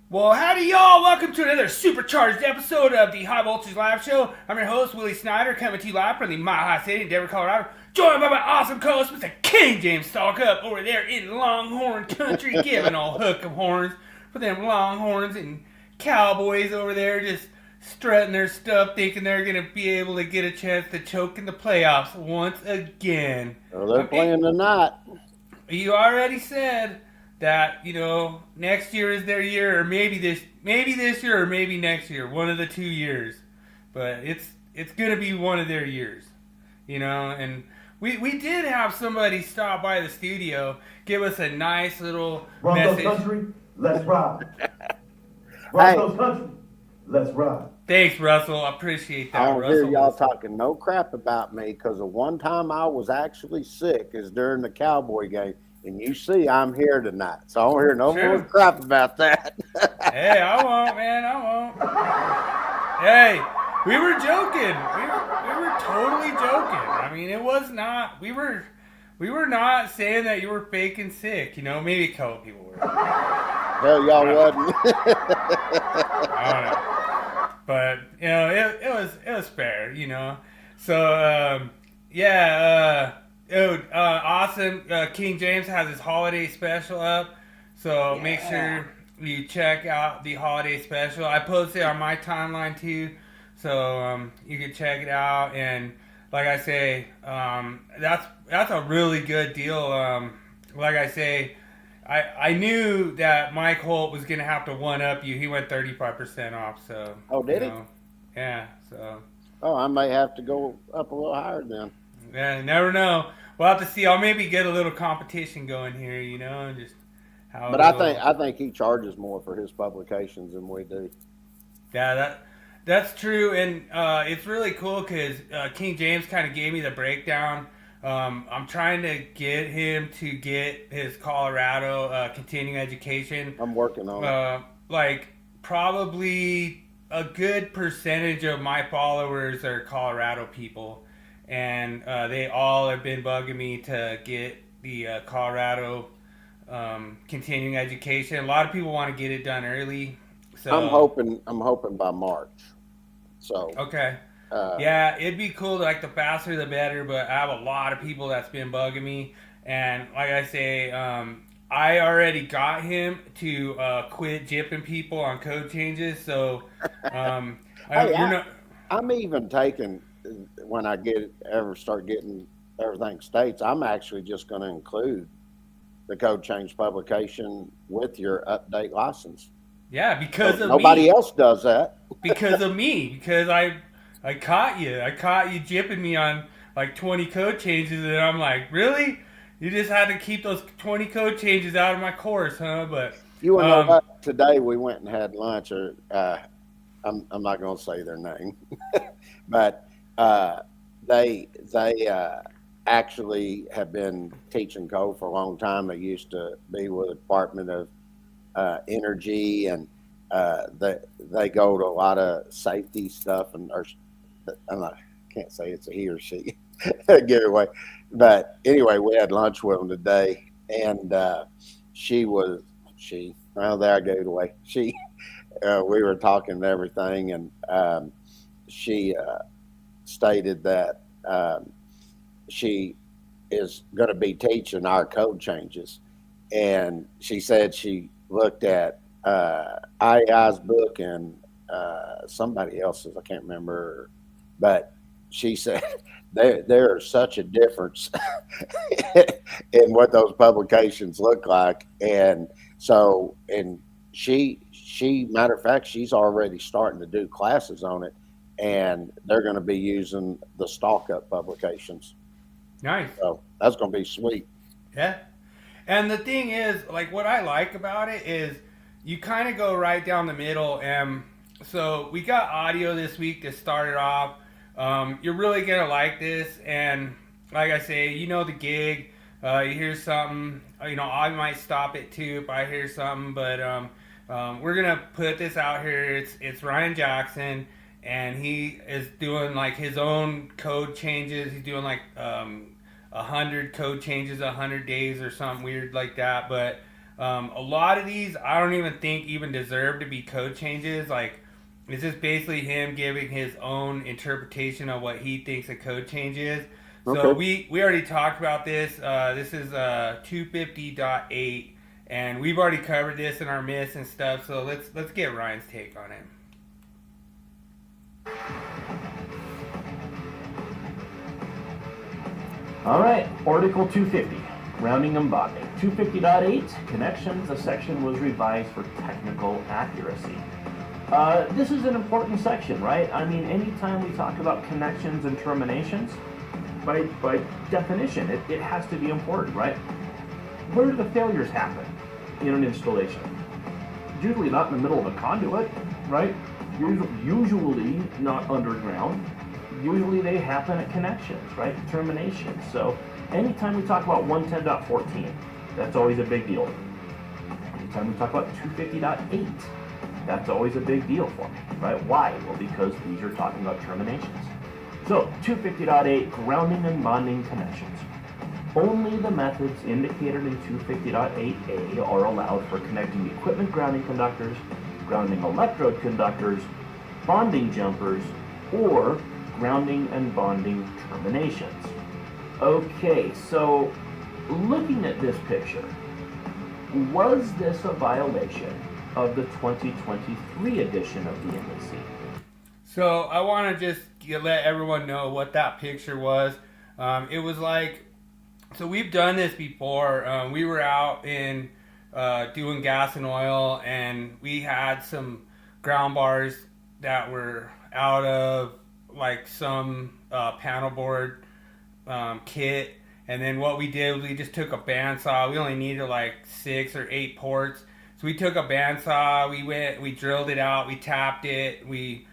Well, howdy y'all! Welcome to another supercharged episode of the High Voltage Live Show. I'm your host, Willie Snyder, coming to you live from the Mile High City in Denver, Colorado. Joined by my awesome co-host, Mr. King James Stalk up over there in Longhorn Country, giving all hook of horns for them Longhorns and Cowboys over there just strutting their stuff, thinking they're going to be able to get a chance to choke in the playoffs once again. Well, they're playing tonight. You already said that, next year is their year, or maybe this year, or maybe next year, one of the 2 years. But it's going to be one of their years, and we did have somebody stop by the studio, give us a nice little message. Country, let's ride. Broncos country, let's ride. Thanks, Russell. I appreciate that. I don't Russell hear y'all talking no crap about me, because the one time I was actually sick is during the Cowboy game. And you see I'm here tonight, so I don't hear no more crap about that. Hey, I won't, man. I won't. Hey, we were joking. We were totally joking. I mean, it was not. We were not saying that you were faking sick. Maybe a couple people were. Hell, y'all wasn't. I don't know. But it was fair. So awesome. King James has his holiday special up, so make sure you check out the holiday special. I posted it on my timeline too, so you can check it out. And like I say, that's a really good deal. Like I say, I knew that Mike Holt was gonna have to one up you. He went 35% off. So did he? Yeah. So. Oh, I may have to go up a little higher then. Yeah, never know. We'll have to see. I'll maybe get a little competition going here, and just how. But I think he charges more for his publications than we do. Yeah, that's true, and it's really cool because King James kind of gave me the breakdown. I'm trying to get him to get his Colorado continuing education. I'm working on it. Probably a good percentage of my followers are Colorado people. And they all have been bugging me to get the Colorado continuing education. A lot of people want to get it done early. So I'm hoping by March. So okay, yeah, it'd be cool. Like the faster the better. But I have a lot of people that's been bugging me, and like I say, I already got him to quit jipping people on code changes. So I'm even taking. When I start getting everything states, I'm actually just going to include the code change publication with your update license. Yeah, because of nobody else does that. Because of me, because I caught you. I caught you jipping me on like 20 code changes, and I'm like, really? You just had to keep those 20 code changes out of my course, huh? But you want to know what? Today we went and had lunch. I'm not going to say their name, but. They actually have been teaching code for a long time. They used to be with the Department of Energy, and they go to a lot of safety stuff. And can't say it's a he or she, get away. But anyway, we had lunch with them today, and Well, there I go away. We were talking and everything, and she stated that she is going to be teaching our code changes, and she said she looked at IAI's book and somebody else's, I can't remember, but she said there is such a difference in what those publications look like, and so she matter of fact, she's already starting to do classes on it, and they're going to be using the Stalk Up publications. Nice. So that's going to be sweet. Yeah. And the thing is, like, what I like about it is you kind of go right down the middle. And so we got audio this week to start it off. You're really going to like this. And like I say, you know the gig. You hear something, I might stop it too if I hear something. But we're going to put this out here. It's Ryan Jackson. And he is doing like his own code changes. He's doing like 100 code changes, 100 days or something weird like that. But a lot of these I don't even think even deserve to be code changes. Like, it's just basically him giving his own interpretation of what he thinks a code change is. Okay. So we already talked about this. This is 250.8, and we've already covered this in our myths and stuff. So let's get Ryan's take on it. All right, Article 250, rounding and bonding. 250.8, connections. The section was revised for technical accuracy. This is an important section, right? I mean, anytime we talk about connections and terminations, by definition, it has to be important, right? Where do the failures happen in an installation? Usually not in the middle of a conduit, right? Usually not underground. Usually they happen at connections, right? Terminations. So anytime we talk about 110.14, that's always a big deal. Anytime we talk about 250.8, that's always a big deal for me, right? Why? Well, because these are talking about terminations. So 250.8, grounding and bonding connections. Only the methods indicated in 250.8a are allowed for connecting equipment grounding conductors, grounding electrode conductors, bonding jumpers, or grounding and bonding terminations. Okay, so looking at this picture, was this a violation of the 2023 edition of the NEC? So I want to just let everyone know what that picture was. It was like, so we've done this before. We were out in doing gas and oil, and we had some ground bars that were out of like some panel board kit, and then what we did was we just took a bandsaw. We only needed like 6 or 8 ports, so we took a bandsaw, we drilled it out, we tapped it, we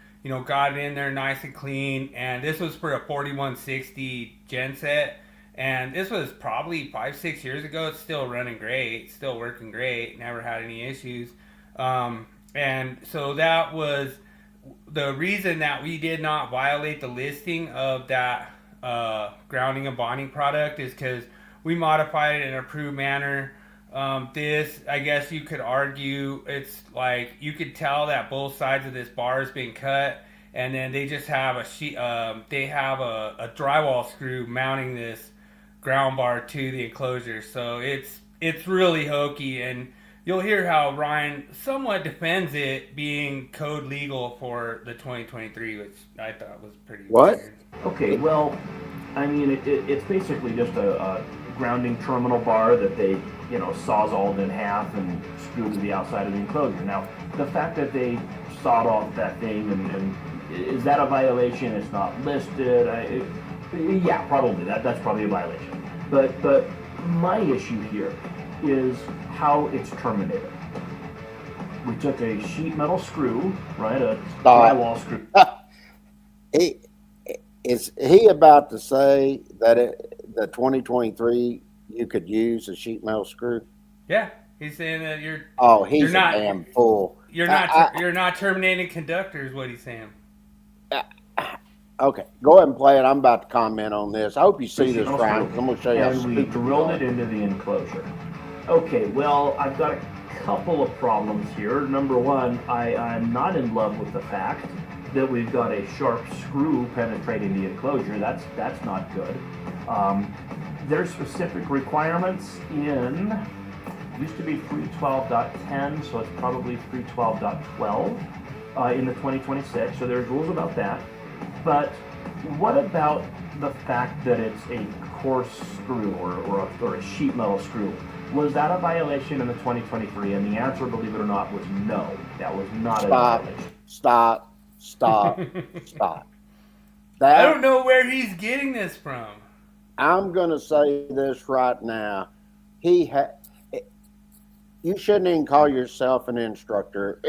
got it in there nice and clean. And this was for a 4160 genset, and this was probably 5-6 years ago. It's still running great, still working great, never had any issues. And so that was the reason that we did not violate the listing of that grounding and bonding product, is because we modified it in an approved manner. This, I guess you could argue, it's like you could tell that both sides of this bar is being cut, and then they just have a sheet. They have a drywall screw mounting this ground bar to the enclosure, so it's really hokey. And you'll hear how Ryan somewhat defends it being code legal for the 2023, which I thought was pretty weird. Okay, well, I mean, it's basically just a grounding terminal bar that they, sawzalled in half and screwed to the outside of the enclosure. Now, the fact that they sawed off that thing, and is that a violation? It's not listed. Yeah, probably. That's probably a violation. But my issue here is how it's terminated. We took a sheet metal screw, right, a drywall screw. Is he about to say that the 2023 you could use a sheet metal screw? Yeah, he's saying that you're. Oh, he's you're not, damn fool. You're not. You're not terminating conductors. What he's saying. Okay, go ahead and play it. I'm about to comment on this. I hope you see this, Brian. I'm going to show you how and we drilled it into the enclosure. Okay, well, I've got a couple of problems here. Number one, I'm not in love with the fact that we've got a sharp screw penetrating the enclosure. That's not good. There's specific requirements in, used to be 312.10, so it's probably 312.12 in the 2026, so there's rules about that. But what about the fact that it's a coarse screw or a sheet metal screw? Was that a violation in the 2023? And the answer, believe it or not, was no. That was not a violation. Stop. I don't know where he's getting this from. I'm going to say this right now. You shouldn't even call yourself an instructor.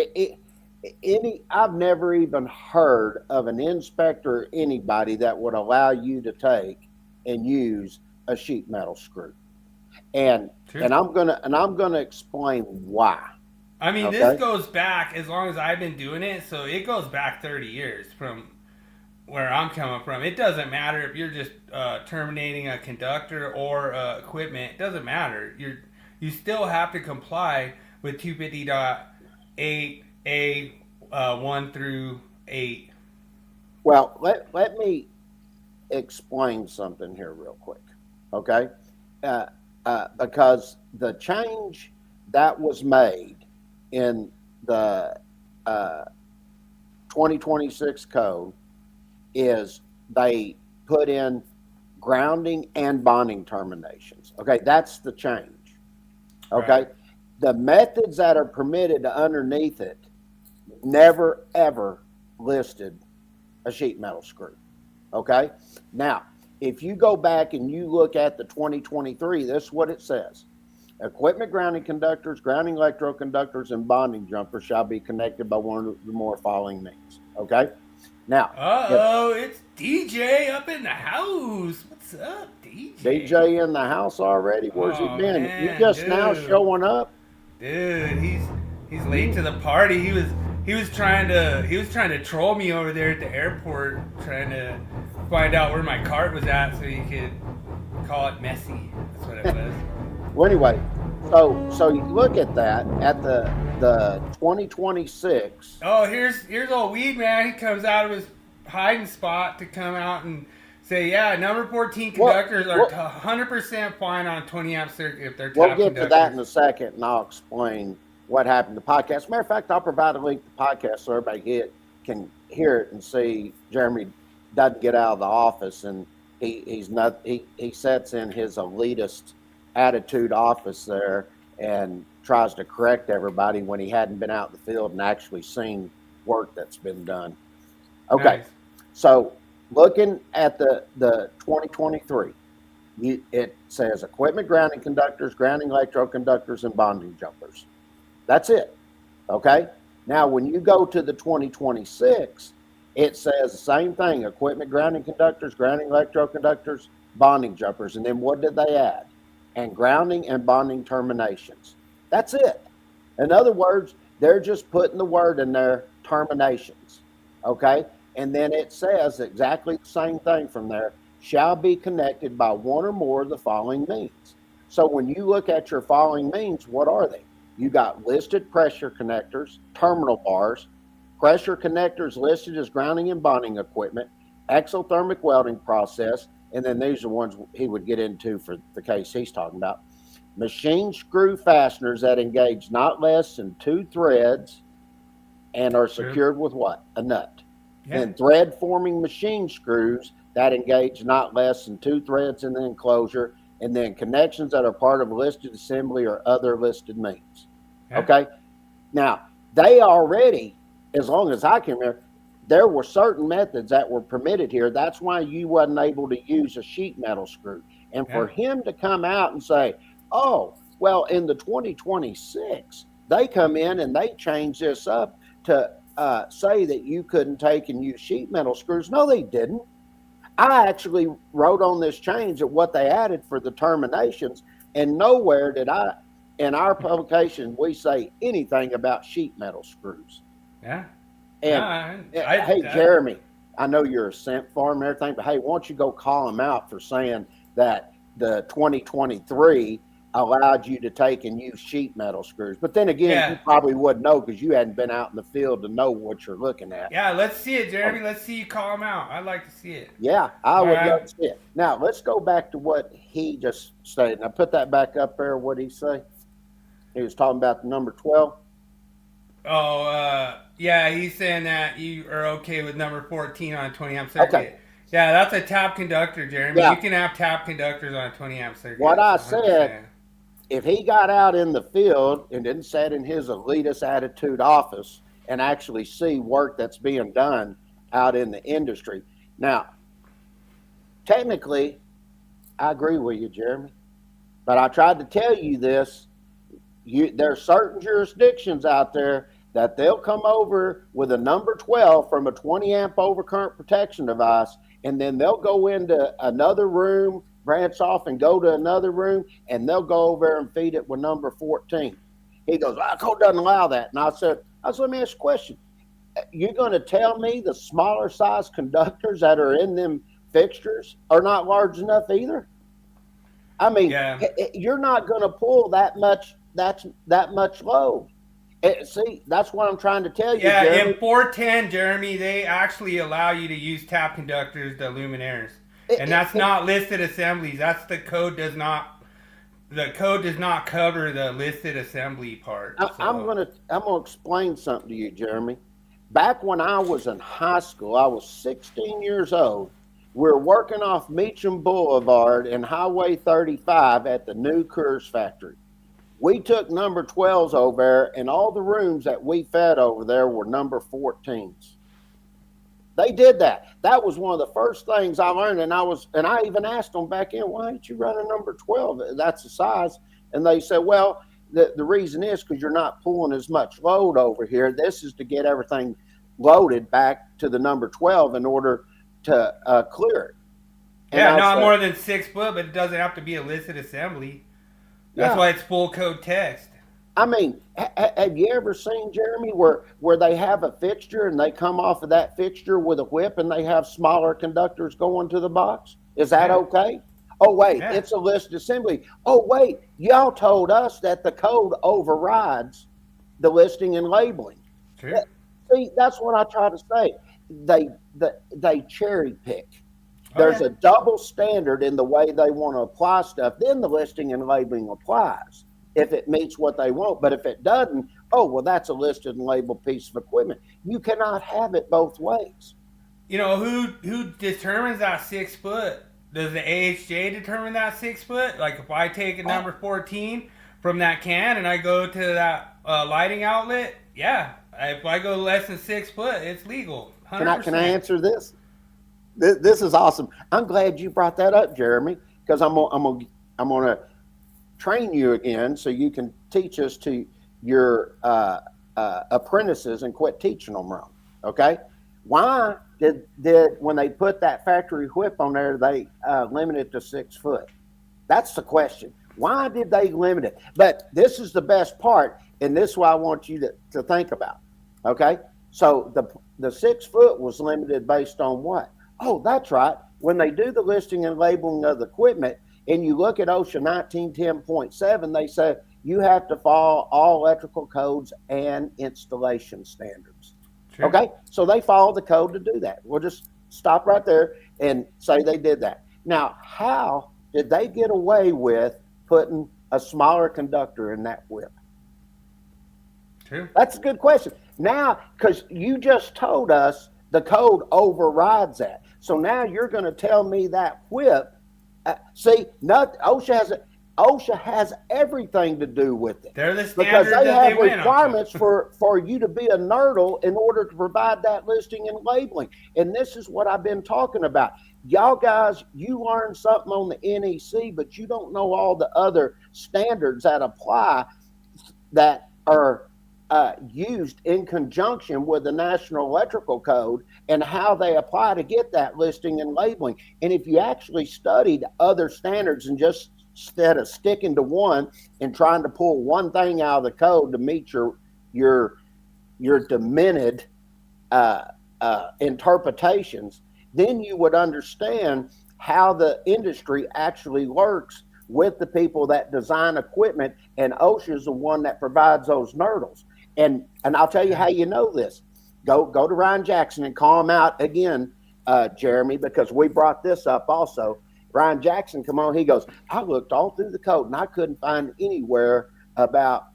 I've never even heard of an inspector or anybody that would allow you to take and use a sheet metal screw. And I'm gonna explain why. I mean, okay? This goes back as long as I've been doing it, so it goes back 30 years from where I'm coming from. It doesn't matter if you're just terminating a conductor or equipment. It doesn't matter. You still have to comply with 250.8 1 through 8. Well, let me explain something here real quick, okay? Because the change that was made in the 2026 code is they put in grounding and bonding terminations. Okay, that's the change. Okay, Right. The methods that are permitted underneath it never ever listed a sheet metal screw. Okay, now if you go back and you look at the 2023, this is what it says. Equipment grounding conductors, grounding electroconductors, and bonding jumpers shall be connected by one or more following means. Okay? Now. It's DJ up in the house. What's up, DJ? DJ in the house already? Where's he been? Man, You just now showing up? Dude, he's late to the party. He was trying to troll me over there at the airport, trying to find out where my cart was at so he could call it messy. That's what it was. Well, anyway, so you look at that at the 2026. Oh, here's old Weed Man. He comes out of his hiding spot to come out and say, yeah, number 14 conductors are 100% fine on a 20 amp circuit if they're top We'll get conductors. to that in a second, and I'll explain what happened to the podcast. Matter of fact, I'll provide a link to the podcast so everybody can hear it and see Jeremy doesn't get out of the office, and he sits in his elitist attitude office there and tries to correct everybody when he hadn't been out in the field and actually seen work that's been done. Okay, Nice. So looking at the 2023, it says equipment grounding conductors, grounding electroconductors, and bonding jumpers. That's it. Okay. Now, when you go to the 2026, it says the same thing: equipment grounding conductors, grounding electroconductors, bonding jumpers, and then what did they add? And grounding and bonding terminations. That's it. In other words, they're just putting the word in there, terminations. Okay? And then it says exactly the same thing from there, shall be connected by one or more of the following means. So when you look at your following means, what are they? You got listed pressure connectors, terminal bars, pressure connectors listed as grounding and bonding equipment, exothermic welding process, and then these are ones he would get into for the case he's talking about. Machine screw fasteners that engage not less than 2 threads and are secured with what? A nut. Yeah. And thread forming machine screws that engage not less than 2 threads in the enclosure, and then connections that are part of listed assembly or other listed means. Yeah. Okay? Now, they already, as long as I can remember, there were certain methods that were permitted here. That's why you wasn't able to use a sheet metal screw. And for him to come out and say, oh, well, in the 2026, they come in and they change this up to say that you couldn't take and use sheet metal screws. No, they didn't. I actually wrote on this change of what they added for the terminations, and nowhere did I, in our publication, we say anything about sheet metal screws. Yeah. And hey, Jeremy, I know you're a scent farm and everything, but hey, why don't you go call him out for saying that the 2023 allowed you to take and use sheet metal screws. But then again, Yeah. you probably wouldn't know because you hadn't been out in the field to know what you're looking at. Yeah, let's see it, Jeremy. Let's see you call him out. I'd like to see it. Yeah, I would right. love to see it. Now, let's go back to what he just stated. Now, put that back up there. What did he say? He was talking about the number 12. Oh, yeah, he's saying that you are okay with number 14 on a 20 amp circuit. Okay. Yeah, that's a tap conductor, Jeremy. Yeah. You can have tap conductors on a 20 amp circuit. What I 100%. said, if he got out in the field and didn't sit in his elitist attitude office and actually see work that's being done out in the industry. Now, technically, I agree with you, Jeremy, but I tried to tell you this. There's certain jurisdictions out there that they'll come over with a number 12 from a 20 amp overcurrent protection device, and then they'll go into another room, branch off and go to another room, and they'll go over there and feed it with number 14. He goes, well, code doesn't allow that. And I said, let me ask you a question. You're going to tell me the smaller size conductors that are in them fixtures are not large enough either? I mean, you're not going to pull that much load. See, that's what I'm trying to tell you, Yeah, Jeremy. in 410, Jeremy, they actually allow you to use tap conductors, the luminaires. And that's not listed assemblies. That's the code does not cover the listed assembly part. I'm gonna explain something to you, Jeremy. Back when I was in high school, I was 16 years old. We were working off Meacham Boulevard and Highway 35 at the new Coors factory. We took number 12s over there, and all the rooms that we fed over there were number 14s. They did that. That was one of the first things I learned, and I even asked them back in, why aren't you running number 12? That's the size. And they said, well, the reason is because you're not pulling as much load over here. This is to get everything loaded back to the number 12 in order to clear it. And yeah, not more than 6 foot, but it doesn't have to be a listed assembly. That's why it's full code text. I mean, have you ever seen, Jeremy, where they have a fixture and they come off of that fixture with a whip and they have smaller conductors going to the box? Is that okay? Oh, wait, it's a listed assembly. Oh, wait, y'all told us that the code overrides the listing and labeling. True. See, that's what I try to say. They cherry pick. There's a double standard in the way they want to apply stuff. Then the listing and labeling applies if it meets what they want. But if it doesn't, oh, well, that's a listed and labeled piece of equipment. You cannot have it both ways. You know, who determines that 6 foot? Does the AHJ determine that 6 foot? Like if I take a number 14 from that can and I go to that lighting outlet, if I go less than 6 foot, it's legal. 100%. Can I answer this? This is awesome. I'm glad you brought that up, Jeremy, because I'm gonna train you again so you can teach us to your apprentices and quit teaching them wrong. Okay? Why did when they put that factory whip on there, they limit it to 6 foot? That's the question. Why did they limit it? But this is the best part, and this is what I want you to think about. Okay? So the 6 foot was limited based on what? Oh, that's right. When they do the listing and labeling of the equipment, and you look at OSHA 1910.7, they say you have to follow all electrical codes and installation standards. Sure. Okay? So they follow the code to do that. We'll just stop right there and say they did that. Now, how did they get away with putting a smaller conductor in that whip? True. That's a good question. Now, because you just told us the code overrides that. So now you're going to tell me that whip, OSHA has everything to do with it. They're the because standard they that have they went requirements for you to be a nerdle in order to provide that listing and labeling. And this is what I've been talking about. Y'all guys, you learned something on the NEC, but you don't know all the other standards that apply that are used in conjunction with the National Electrical Code and how they apply to get that listing and labeling. And if you actually studied other standards and just instead of sticking to one and trying to pull one thing out of the code to meet your demented interpretations, then you would understand how the industry actually works with the people that design equipment, and OSHA's the one that provides those nurdles. And I'll tell you how you know this. Go to Ryan Jackson and call him out again, Jeremy, because we brought this up also. Ryan Jackson, come on, he goes, I looked all through the code and I couldn't find anywhere about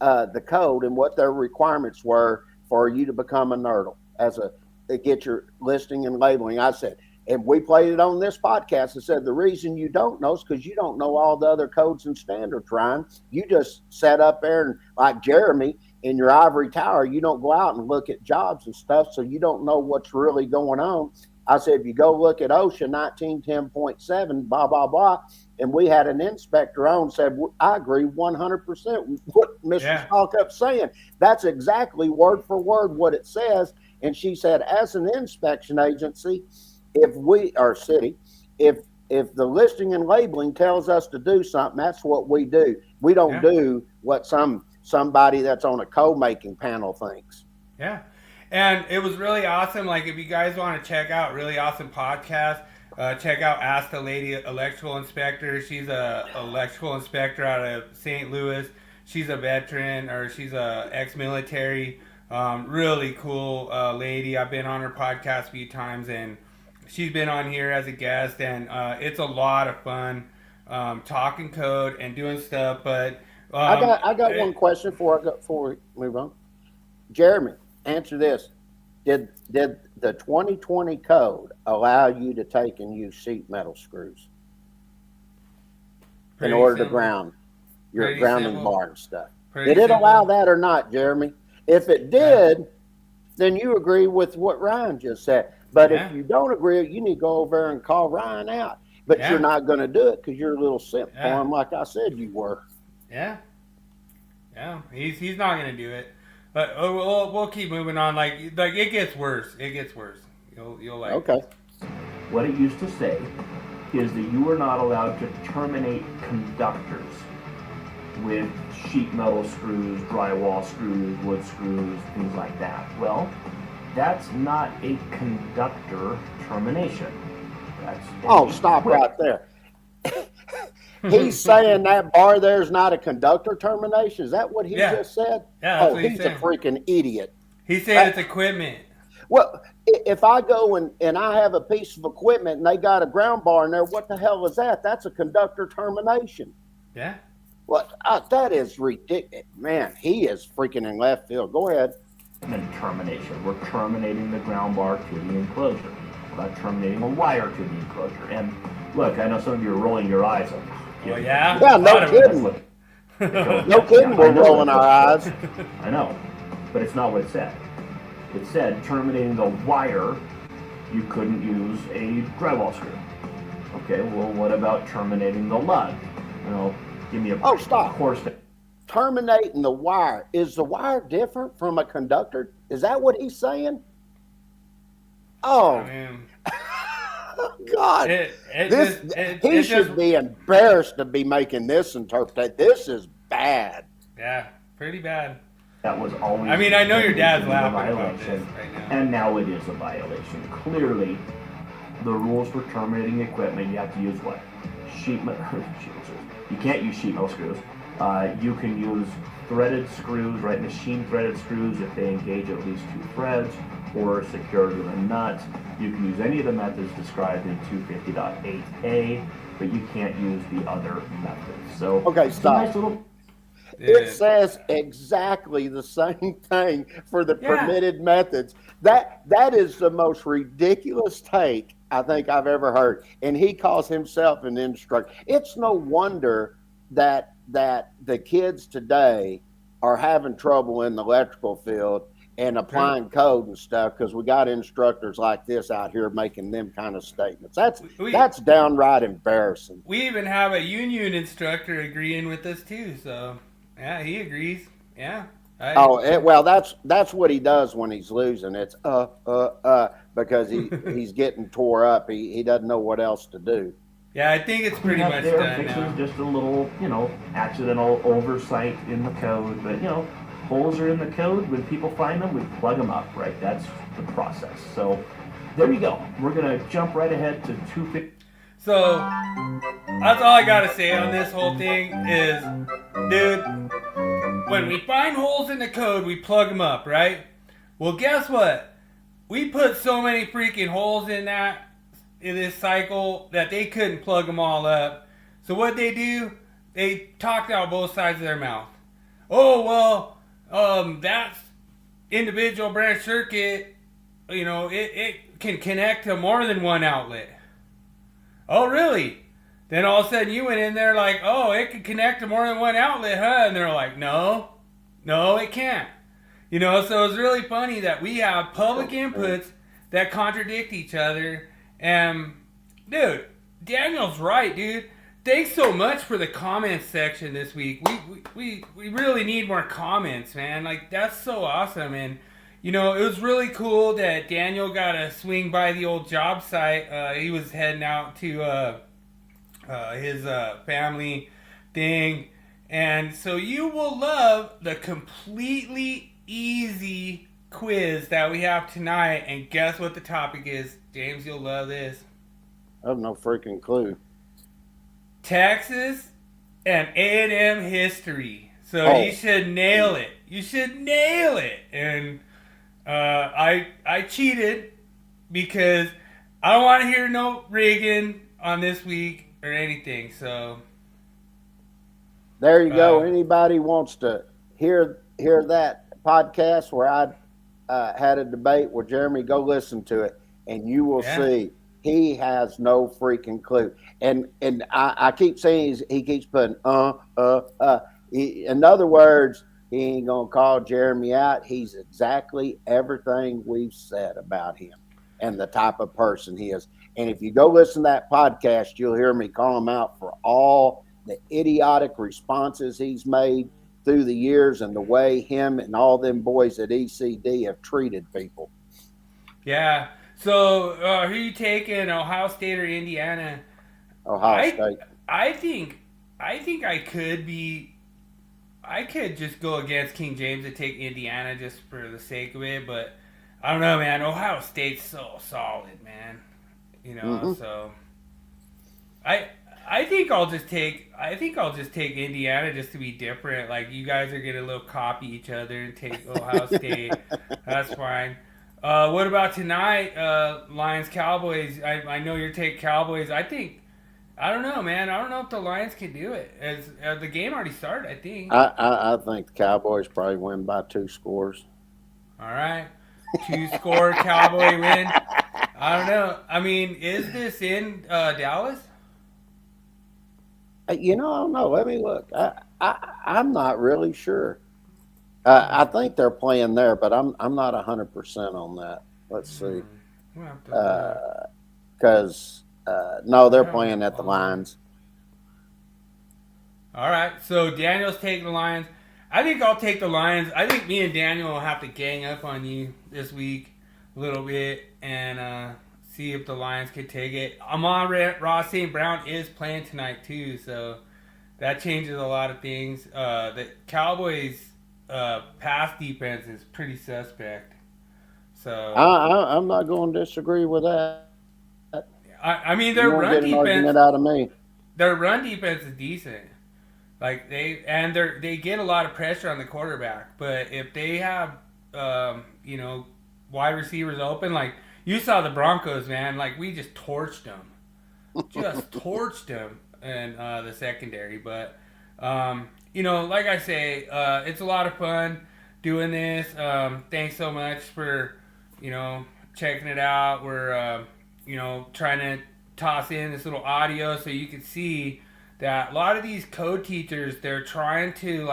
the code and what their requirements were for you to become a nerdle to get your listing and labeling. I said, and we played it on this podcast and said, the reason you don't know is because you don't know all the other codes and standards, Ryan. You just sat up there and, like Jeremy, in your ivory tower, you don't go out and look at jobs and stuff, so you don't know what's really going on. I said, if you go look at OSHA 1910.7, blah, blah, blah, and we had an inspector on said, I agree 100% with what Mr. Stalkup's saying. That's exactly word for word what it says. And she said, as an inspection agency, if the listing and labeling tells us to do something, that's what we do. We don't do what somebody that's on a code-making panel thinks. Yeah. And it was really awesome. Like, if you guys want to check out really awesome podcast, check out Ask the Lady Electrical Inspector. She's a electrical inspector out of St. Louis. She's a veteran, or she's a ex-military. Really cool lady. I've been on her podcast a few times, and she's been on here as a guest, and it's a lot of fun talking code and doing stuff. But I got one question before we move on. Jeremy, answer this. Did the 2020 code allow you to take and use sheet metal screws in order to ground your grounding bar and stuff? Did it allow that or not, Jeremy? If it did, then you agree with what Ryan just said. But if you don't agree, you need to go over there and call Ryan out. But you're not going to do it because you're a little simp for him, like I said you were. Yeah. He's not going to do it. But we'll keep moving on. Like it gets worse. It gets worse. You'll like. Okay. What it used to say is that you were not allowed to terminate conductors with sheet metal screws, drywall screws, wood screws, things like that. Well, that's not a conductor termination. That's stop right there. He's saying that bar there's not a conductor termination. Is that what he just said? Yeah, he's a freaking idiot. He's saying it's equipment. Well, if I go and I have a piece of equipment and they got a ground bar in there, what the hell is that? That's a conductor termination. Yeah. What? That is ridiculous. Man, he is freaking in left field. Go ahead. And termination. We're terminating the ground bar to the enclosure. We're not terminating a wire to the enclosure. And look, I know some of you are rolling your eyes. Like, yeah, no kidding. No kidding, we're rolling our eyes. I know, but it's not what it said. It said terminating the wire, you couldn't use a drywall screw. Okay, well, what about terminating the lug? Give me a stop. Course. Terminating the wire. Is the wire different from a conductor? Is that what he's saying? Oh, God. He should be embarrassed to be making this interpretation. This is bad. Yeah, pretty bad. That was always. I mean, I know your dad's laughing about this right now. And now it is a violation. Clearly, the rules for terminating equipment, you have to use what? Sheet metal screws. You can't use sheet metal screws. You can use threaded screws, right? Machine threaded screws if they engage at least 2 threads or secured with a nut. You can use any of the methods described in 250.8a, but you can't use the other methods. So, okay, stop. Nice little... It says exactly the same thing for the permitted methods. That is the most ridiculous take I think I've ever heard. And he calls himself an instructor. It's no wonder that the kids today are having trouble in the electrical field and applying code and stuff, because we got instructors like this out here making them kind of statements. That's downright embarrassing. We even have a union instructor agreeing with us too. So yeah, he agrees. Yeah. Well, that's what he does when he's losing. It's because he's getting tore up. He doesn't know what else to do. Yeah, I think it's pretty much done now. Just a little, accidental oversight in the code, but holes are in the code. When people find them, we plug them up, right? That's the process. So there you go. We're gonna jump right ahead to 250. So That's all I gotta say on this whole thing is, dude, when we find holes in the code, we plug them up, right? Well, guess what? We put so many freaking holes in this cycle that they couldn't plug them all up. So what they do, they talked out both sides of their mouth. Oh, well, that's individual branch circuit, it can connect to more than one outlet. Oh, really? Then all of a sudden you went in there like, oh, it can connect to more than one outlet, huh? And they're like, no, it can't. So it's really funny that we have public inputs that contradict each other. And, dude, Daniel's right, dude. Thanks so much for the comments section this week. We really need more comments, man. Like, that's so awesome. And, it was really cool that Daniel got to swing by the old job site. He was heading out to his family thing. And so you will love the completely easy quiz that we have tonight. And guess what the topic is? James, you'll love this. I have no freaking clue. Texas and A&M history. So you should nail it. You should nail it. And I cheated because I don't want to hear no rigging on this week or anything. So there you go. Anybody wants to hear that podcast where I had a debate with Jeremy, go listen to it, and you will see he has no freaking clue. And I keep saying he keeps putting in other words, he ain't gonna call Jeremy out. He's exactly everything we've said about him and the type of person he is. And if you go listen to that podcast, you'll hear me call him out for all the idiotic responses he's made through the years and the way him and all them boys at ECD have treated people. Yeah. So who are you taking, Ohio State or Indiana? Ohio State. I think I could just go against King James and take Indiana just for the sake of it, but I don't know, man. Ohio State's so solid, man. So I think I'll just take Indiana just to be different. Like, you guys are gonna little copy each other and take Ohio State. That's fine. What about tonight? Lions Cowboys. I know you're taking Cowboys. I don't know, man. I don't know if the Lions can do it. As the game already started, I think. I think the Cowboys probably win by 2 scores. All right. 2-score Cowboy win. I don't know. I mean, is this in Dallas? I don't know. Let me look. I'm not really sure. I think they're playing there, but I'm not 100% on that. Let's see. Because no, they're playing at the Lions. All right. So Daniel's taking the Lions. I think I'll take the Lions. I think me and Daniel will have to gang up on you this week a little bit and see if the Lions can take it. Ross St. Brown is playing tonight too, so that changes a lot of things. The Cowboys' pass defense is pretty suspect. So I'm not going to disagree with that. I mean, their run defense out of me. Their run defense is decent. Like they get a lot of pressure on the quarterback, but if they have wide receivers open, like you saw the Broncos, man, like we just torched them, in the secondary. But like I say, it's a lot of fun doing this. Thanks so much for checking it out. We're trying to toss in this little audio so you can see that a lot of these code teachers, they're trying to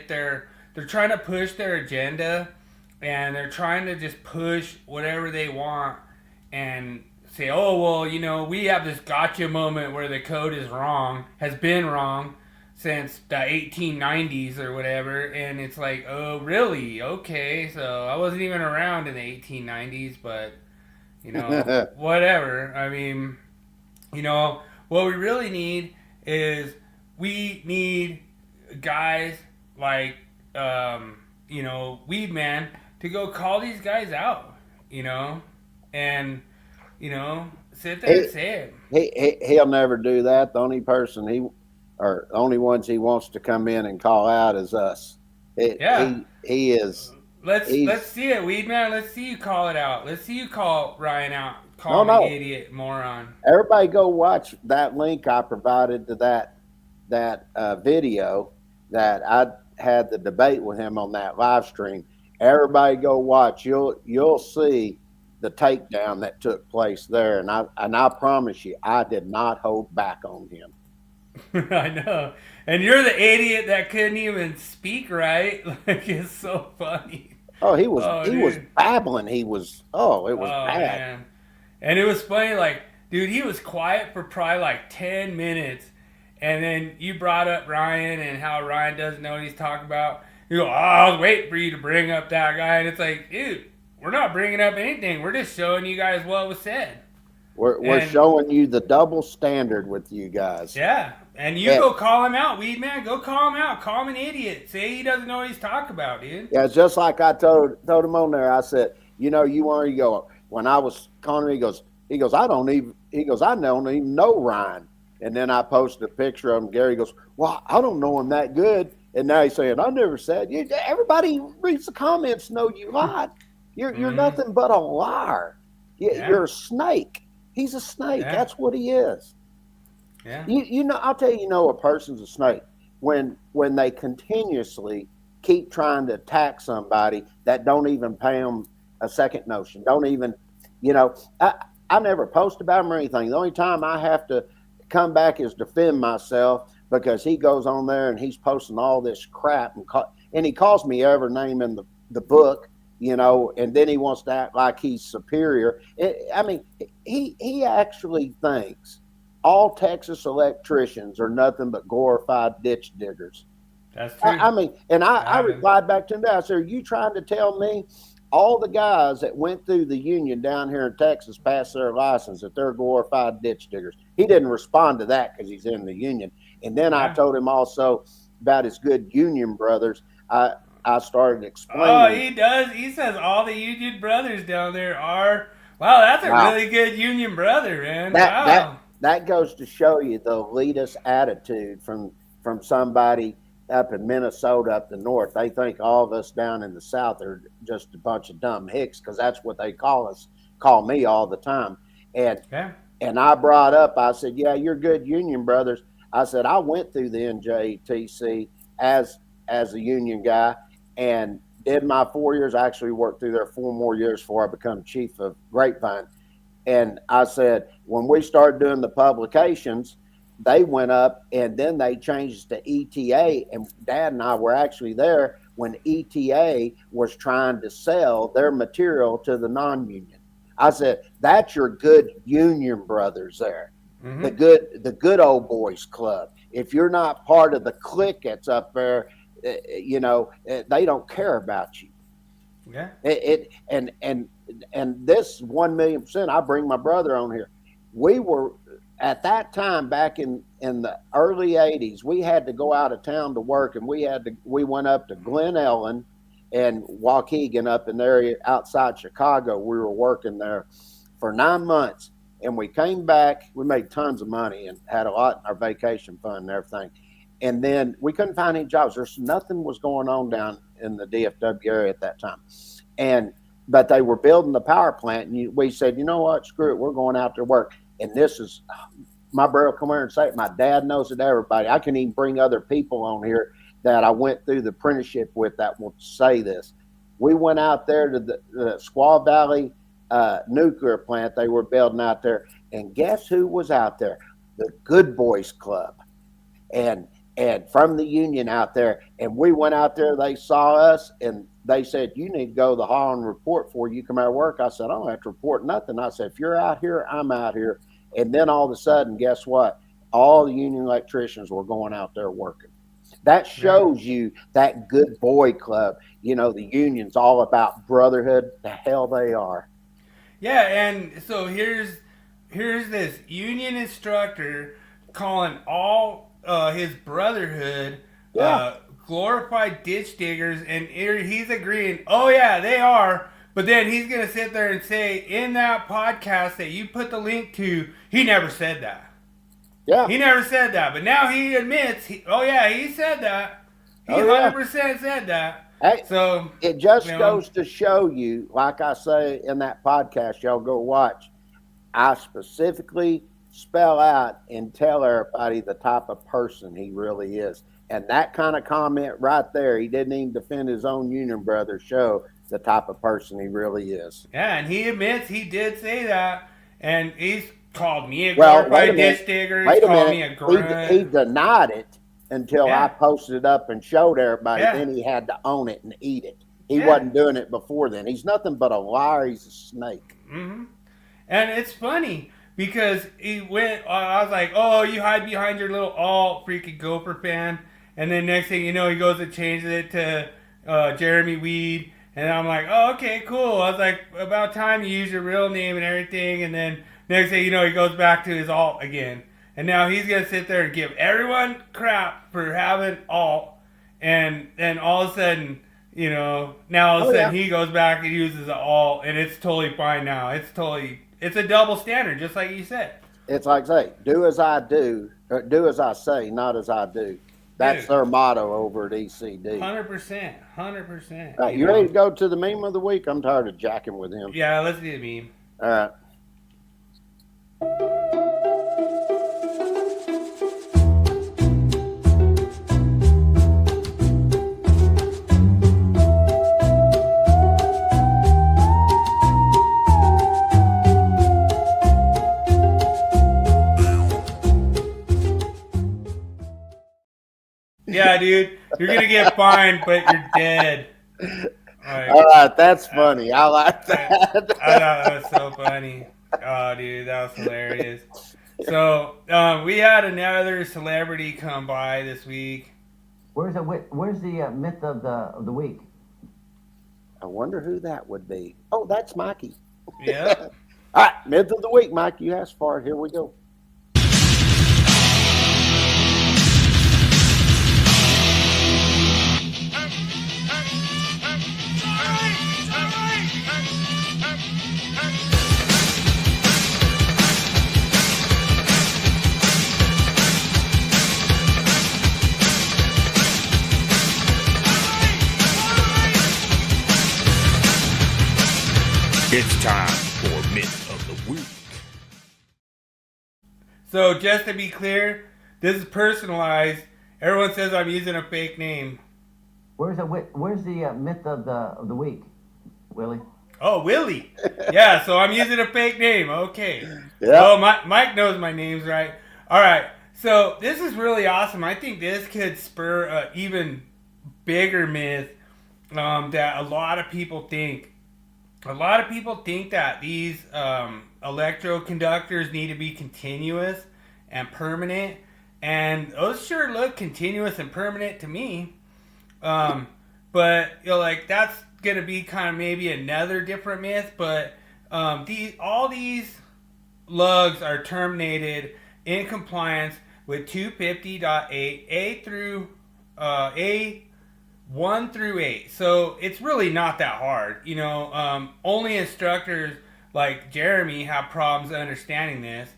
they're trying to push their agenda, and they're trying to just push whatever they want and say, oh, well, we have this gotcha moment where the code has been wrong since the 1890s or whatever, and it's like, oh, really? Okay, so I wasn't even around in the 1890s, but, whatever. I mean, what we really need is we need guys like, Weedman to go call these guys out, and, sit there and say it. He'll never do that. The only only ones he wants to come in and call out is us. He is. Let's see it, Weed Man. Let's see you call it out. Let's see you call Ryan out. Call him an idiot, moron. Everybody go watch that link I provided to that video that I had the debate with him on that live stream. Everybody go watch. You'll see the takedown that took place there, and I promise you, I did not hold back on him. I know. And you're the idiot that couldn't even speak right. Like, it's so funny. Oh, he was babbling. It was bad. Man. And it was funny, like, dude, he was quiet for probably like 10 minutes. And then you brought up Ryan and how Ryan doesn't know what he's talking about. You go, I was waiting for you to bring up that guy. And it's like, dude, we're not bringing up anything. We're just showing you guys what was said. We're showing you the double standard with you guys. Yeah. And you go call him out, Weed Man. Go call him out. Call him an idiot. Say he doesn't know what he's talking about, dude. Yeah, just like I told him on there. I said, you want to go. When I was calling him, he goes, I don't even know Ryan. And then I posted a picture of him. Gary goes, well, I don't know him that good. And now he's saying, I never said. Everybody reads the comments, know you lied. You're nothing but a liar. You're a snake. He's a snake. Yeah. That's what he is. Yeah. I'll tell you, a person's a snake when they continuously keep trying to attack somebody that don't even pay them a second notion. Don't even, I never post about him or anything. The only time I have to come back is defend myself because he goes on there and he's posting all this crap and he calls me every name in the book, and then he wants to act like he's superior. He actually thinks all Texas electricians are nothing but glorified ditch diggers. That's true. I replied back to him. I said, are you trying to tell me all the guys that went through the union down here in Texas passed their license that they're glorified ditch diggers? He didn't respond to that because he's in the union. And then I told him also about his good union brothers. I started explaining. Oh, he does. He says all the union brothers down there are. Wow, that's a really good union brother, man. That goes to show you the elitist attitude from somebody up in Minnesota, up the north. They think all of us down in the south are just a bunch of dumb hicks because that's what they call me all the time. And I brought up, I said, yeah, you're good union brothers. I said, I went through the NJTC as a union guy and did my 4 years. I actually worked through there 4 more years before I become chief of Grapevine. And I said, when we started doing the publications, they went up and then they changed to ETA. And Dad and I were actually there when ETA was trying to sell their material to the non-union. I said, that's your good union brothers there. Mm-hmm. The good old boys club. If you're not part of the clique that's up there, they don't care about you. Yeah. And this 1,000,000%, I bring my brother on here. We were at that time back in the early 80s, we had to go out of town to work, and we went up to Glen Ellen and Waukegan up in the area outside Chicago. We were working there for 9 months, and we came back. We made tons of money and had a lot in our vacation fund and everything. And then we couldn't find any jobs. Nothing was going on down in the DFW area at that time. But they were building the power plant, and we said, you know what, screw it, we're going out to work. And this is, my brother come here and say it, my dad knows it, everybody. I can even bring other people on here that I went through the apprenticeship with that will say this. We went out there to the Squaw Valley nuclear plant they were building out there, and guess who was out there? The Good Boys Club. And from the union out there, and we went out there, they saw us, and they said, you need to go to the hall and report before you come out of work. I said, I don't have to report nothing. I said, if you're out here, I'm out here. And then all of a sudden, guess what? All the union electricians were going out there working. That shows you that good boy club. The union's all about brotherhood. The hell they are. Yeah, and so here's this union instructor calling all his brotherhood glorified ditch diggers, and he's agreeing, oh yeah, they are, But then he's going to sit there and say in that podcast that you put the link to, he never said that. Yeah. He never said that. But now he admits, he said that. He 100% said that. Hey, so it just goes to show you, like I say in that podcast, y'all go watch, I specifically spell out and tell everybody the type of person he really is. And that kind of comment right there, he didn't even defend his own Union Brothers show the type of person he really is. Yeah, and he admits he did say that. And he's called me a glorified ditch digger. He's called me a grunt. He denied it until I posted it up and showed everybody. Yeah. Then he had to own it and eat it. He wasn't doing it before then. He's nothing but a liar. He's a snake. Mm-hmm. And it's funny because he went, I was like, oh, you hide behind your little freaking Gopher fan. And then next thing you know, he goes and changes it to Jeremy Weed. And I'm like, oh, okay, cool. I was like, about time you use your real name and everything. And then next thing you know, he goes back to his alt again. And now he's going to sit there and give everyone crap for having alt. And then all of a sudden, now all of a sudden he goes back and uses an alt. And it's totally fine now. It's a double standard, just like you said. It's like say, do as I do, or do as I say, not as I do. That's their motto over at ECD. 100%. Right, you ready to go to the meme of the week? I'm tired of jacking with him. Yeah, let's do the meme. All right. Yeah, dude, you're gonna get fined, but you're dead. All right, that's funny. I like that. I thought that was so funny. Oh, dude, that was hilarious. So, we had another celebrity come by this week. Where's the myth of the week? I wonder who that would be. Oh, that's Mikey. Yeah. All right, myth of the week, Mike. You asked for it. Here we go. It's time for Myth of the Week. So, just to be clear, this is personalized. Everyone says I'm using a fake name. Where's the myth of the week, Willie? Oh, Willie. Yeah, so I'm using a fake name. Okay. Yeah. Oh, Mike knows my name's right. All right. So this is really awesome. I think this could spur an even bigger myth that a lot of people think. A lot of people think that these electroconductors need to be continuous and permanent. And those sure look continuous and permanent to me. But, that's going to be kind of maybe another different myth. But all these lugs are terminated in compliance with 250.8 A through A1 through 8. So it's really not that hard. Only instructors like Jeremy have problems understanding this.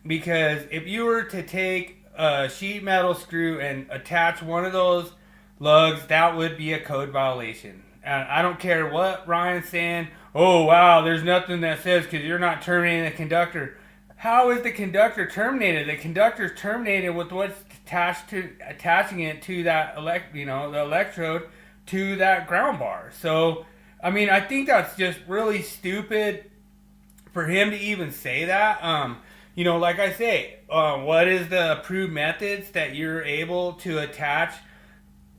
Because if you were to take a sheet metal screw and attach one of those lugs, that would be a code violation. And I don't care what Ryan's saying. Oh, wow, there's nothing that says because you're not terminating the conductor. How is the conductor terminated? The conductor's terminated with what's attaching it to that the electrode to that ground bar. So, I think that's just really stupid for him to even say that. Like I say, what is the approved methods that you're able to attach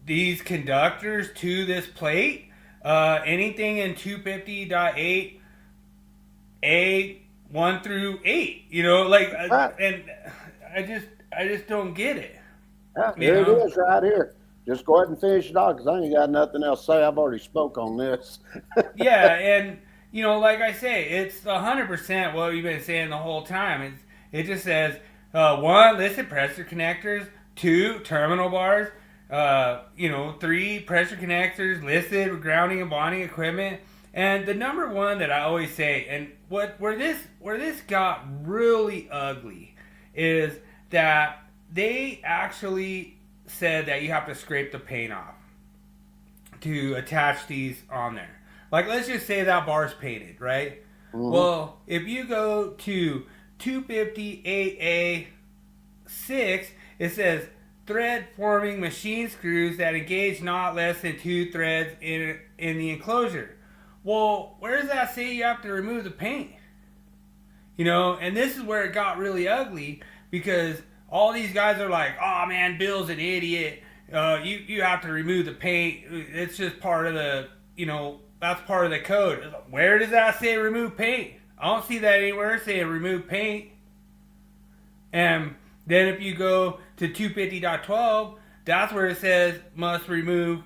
these conductors to this plate? Anything in 250.8 A1 through 8, and I just don't get it. Yeah, here it is right here. Just go ahead and finish it off because I ain't got nothing else to say. I've already spoke on this. Yeah, and like I say, it's 100% what we've been saying the whole time. It just says 1, listed pressure connectors, 2, terminal bars, 3, pressure connectors listed with grounding and bonding equipment, And the number one that I always say, and where this got really ugly, is that they actually said that you have to scrape the paint off to attach these on there. Like, let's just say that bar's painted, right? Mm-hmm. Well, if you go to 258A6, it says thread forming machine screws that engage not less than 2 threads in the enclosure. Well, where does that say you have to remove the paint? You know, and this is where it got really ugly, because all these guys are like, oh man, Bill's an idiot. You have to remove the paint. It's just part of the, that's part of the code. Where does that say remove paint? I don't see that anywhere saying remove paint. And then if you go to 250.12, that's where it says must remove,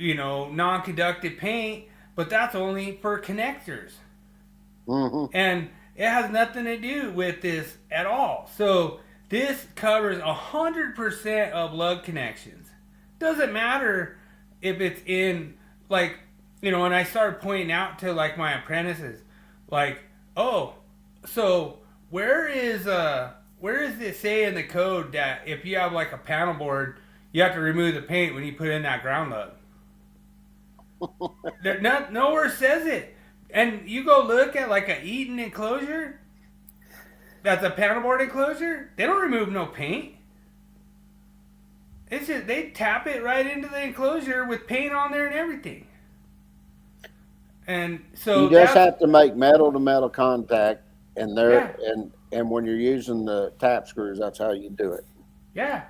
non-conductive paint, but that's only for connectors. Mm-hmm. And it has nothing to do with this at all. So this covers 100% of lug connections. Doesn't matter if it's in, like, and I started pointing out to, like, my apprentices, like, oh, so where is it say in the code that if you have, like, a panel board, you have to remove the paint when you put in that ground lug? Nowhere says it. And you go look at, like, a Eaton enclosure, that's a panel board enclosure, they don't remove no paint. It's just, they tap it right into the enclosure with paint on there and everything. And so you just have to make metal to metal contact, and and when you're using the tap screws, that's how you do it. Yeah.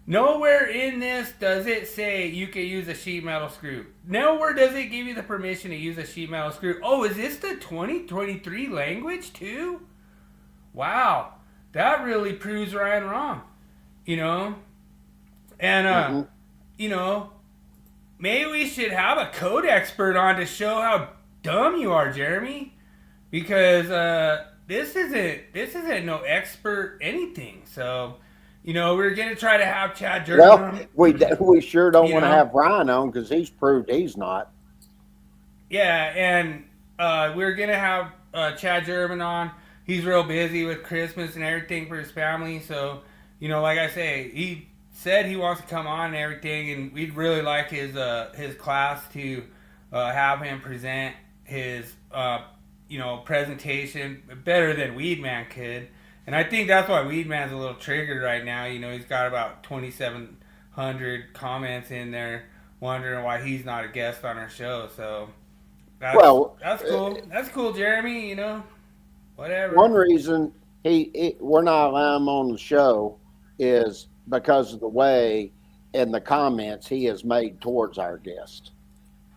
Nowhere in this does it say you can use a sheet metal screw. Nowhere does it give you the permission to use a sheet metal screw. Oh, is this the 2023 language too? Wow. That really proves Ryan wrong. And, maybe we should have a code expert on to show how dumb you are, Jeremy. Because this isn't no expert anything. So... we're going to try to have Chad German. Well, we sure don't want to have Ryan on, because he's proved he's not. Yeah, and we're going to have Chad German on. He's real busy with Christmas and everything for his family. So, like I say, he said he wants to come on and everything, and we'd really like his class to have him present his, presentation better than Weedman could. And I think that's why Weedman's a little triggered right now. He's got about 2,700 comments in there wondering why he's not a guest on our show. So that's cool. That's cool, Jeremy, whatever. One reason we're not allowing him on the show is because of the way and the comments he has made towards our guest.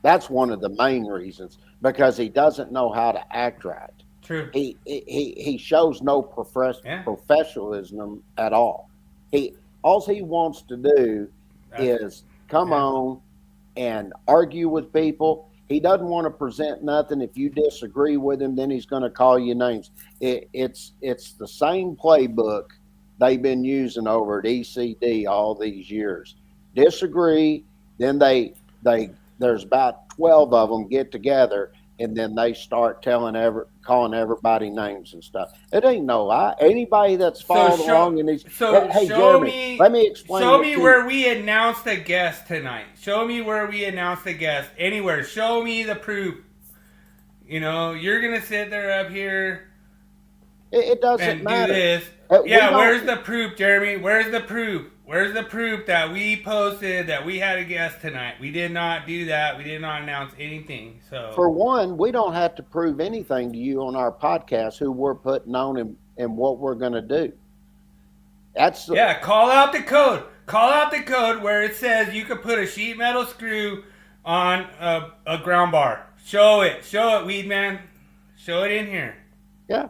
That's one of the main reasons, because he doesn't know how to act right. True. He shows no professionalism at all. All he wants to do is come on and argue with people. He doesn't want to present nothing. If you disagree with him, then he's going to call you names. It's the same playbook they've been using over at ECD all these years. Disagree, then there's about 12 of them get together, and then they start calling everybody names and stuff. It ain't no lie. Anybody that's followed along in these. So hey, show Jeremy, me. Let me explain. Show me where we announced a guest tonight. Show me where we announced a guest anywhere. Show me the proof. You're gonna sit there up here. It doesn't matter. Do this. Where's the proof, Jeremy? Where's the proof? Where's the proof that we posted that we had a guest tonight? We did not do that. We did not announce anything. So, for one, we don't have to prove anything to you on our podcast who we're putting on and what we're going to do. Call out the code. Call out the code where it says you could put a sheet metal screw on a ground bar. Show it, Weedman. Show it in here. Yeah,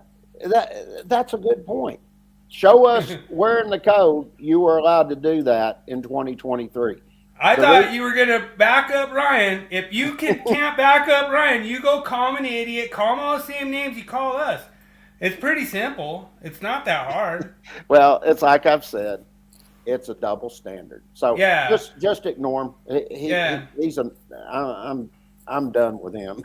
that's a good point. Show us where in the code you were allowed to do that in 2023. I thought you were going to back up Ryan. If you can't back up Ryan, you go call him an idiot. Call him all the same names you call us. It's pretty simple. It's not that hard. Well, it's like I've said. It's a double standard. So just ignore him. I'm done with him.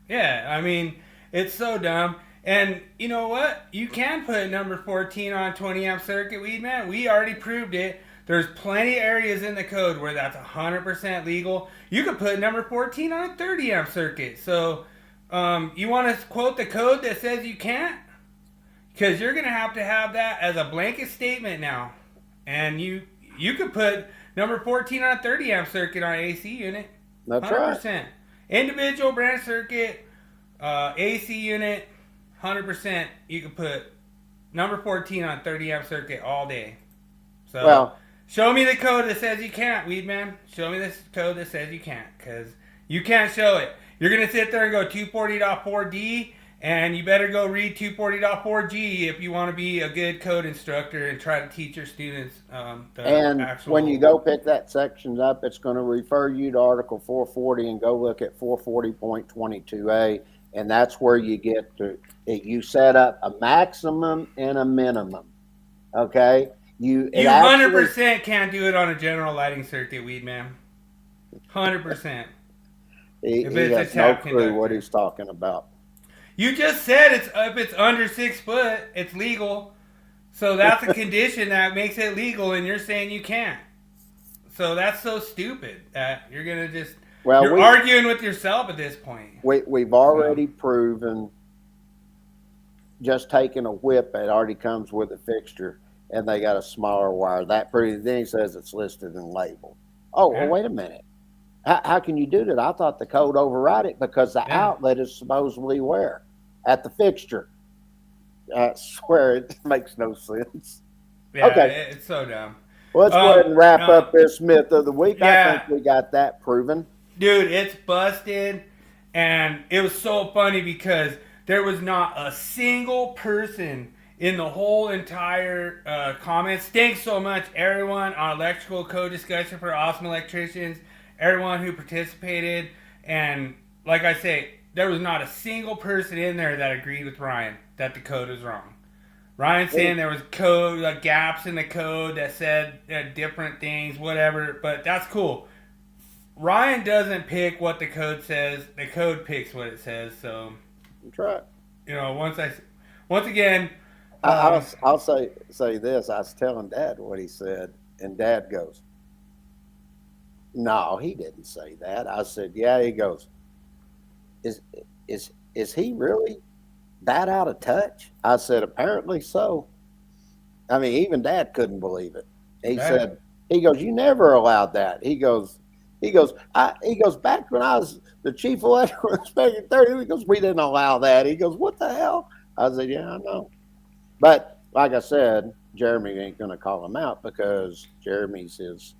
Yeah, I mean, it's so dumb. And you know what? You can put number 14 on a 20 amp circuit, weed man. We already proved it. There's plenty of areas in the code where that's 100% legal. You could put number 14 on a 30 amp circuit. So, you want to quote the code that says you can't? Because you're going to have that as a blanket statement now. And you could put number 14 on a 30 amp circuit on an AC unit. That's 100%. right. Individual branch circuit, AC unit, 100%. You can put number 14 on 30 amp circuit all day. So, Well, show me the code that says you can't, weed man. Show me this code that says you can't, because you can't show it. You're going to sit there and go 240.4D, and you better go read 240.4G if you want to be a good code instructor and try to teach your students the and actual... when you go pick that section up, it's going to refer you to Article 440 and go look at 440.22A, and that's where you get to, you set up a maximum and a minimum, okay? You 100% can't do it on a general lighting circuit, weed man. 100%. He If it's a has no tap clue conductor. what he's talking about. You just said if it's under 6 foot, it's legal. So that's a condition that makes it legal, and you're saying you can't. So that's so stupid that you're gonna just you're arguing with yourself at this point. We've already proven just taking a whip that already comes with a fixture, and they got a smaller wire. That proves. Then he says it's listed and labeled. Oh, well, wait a minute. How can you do that? I thought the code override it because the outlet is supposedly where? At the fixture. I swear it makes no sense. Yeah, okay. It's so dumb. Well, let's go ahead and wrap up this myth of the week. Yeah. I think we got that proven. Dude, it's busted. And it was so funny because there was not a single person in the whole entire comments. Thanks so much, everyone, on Electrical Code Discussion for Awesome Electricians. Everyone who participated, and like I say, there was not a single person in there that agreed with Ryan that the code was wrong. Ryan saying there was code gaps in the code that said different things, whatever, but that's cool. Ryan doesn't pick what the code says; the code picks what it says. So, That's right. you know, once again, I'll say this. I was telling Dad what he said, and Dad goes, "No, he didn't say that." I said, "Yeah." He goes, "Is he really that out of touch?" I said, "Apparently so." I mean, even Dad couldn't believe it. He said, "He goes, you never allowed that." He goes, "Back when I was the chief electrical inspector, 30, he goes, we didn't allow that." He goes, "What the hell?" I said, "Yeah, I know." But like I said, Jeremy ain't going to call him out because Jeremy's his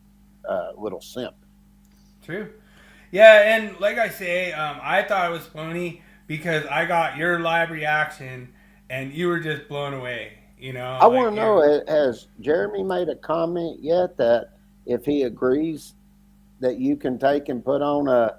little simp. True. Yeah, and like I say, I thought it was funny because I got your live reaction and you were just blown away. You know, I want to know, has Jeremy made a comment yet that if he agrees that you can take and put on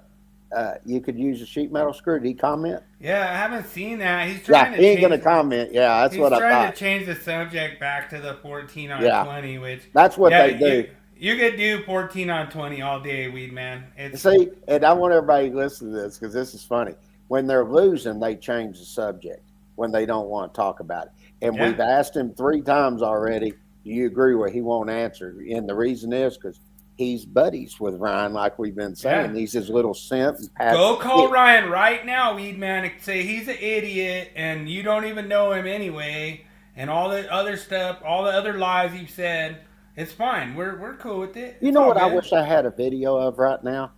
you could use a sheet metal screw? Did he comment? Yeah, I haven't seen that. He's trying he ain't going to comment. Yeah, that's what I thought. He's trying to change the subject back to the 14 on 20, which... That's what they do. You could do 14 on 20 all day, weed man. See, and I want everybody to listen to this because this is funny. When they're losing, they change the subject when they don't want to talk about it. And we've asked him 3 times already, do you agree with? He won't answer. And the reason is because he's buddies with Ryan, like we've been saying. He's his little simp. Go call Ryan right now, weed man, and say he's an idiot and you don't even know him anyway. And all the other stuff, all the other lies you've said. It's fine. We're cool with it. You know what I wish I had a video of right now?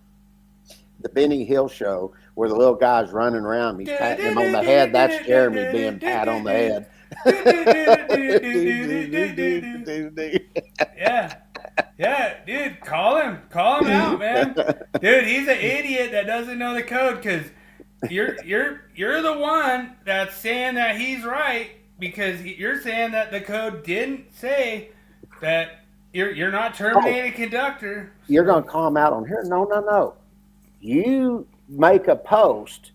The Benny Hill show where the little guy's running around. He's patting him on the head. That's Jeremy being pat on the head. Yeah, dude, call him out, man. Dude, he's an idiot that doesn't know the code because you're the one that's saying that he's right because you're saying that the code didn't say that you're not terminating a conductor. You're going to call him out on here? No. You make a post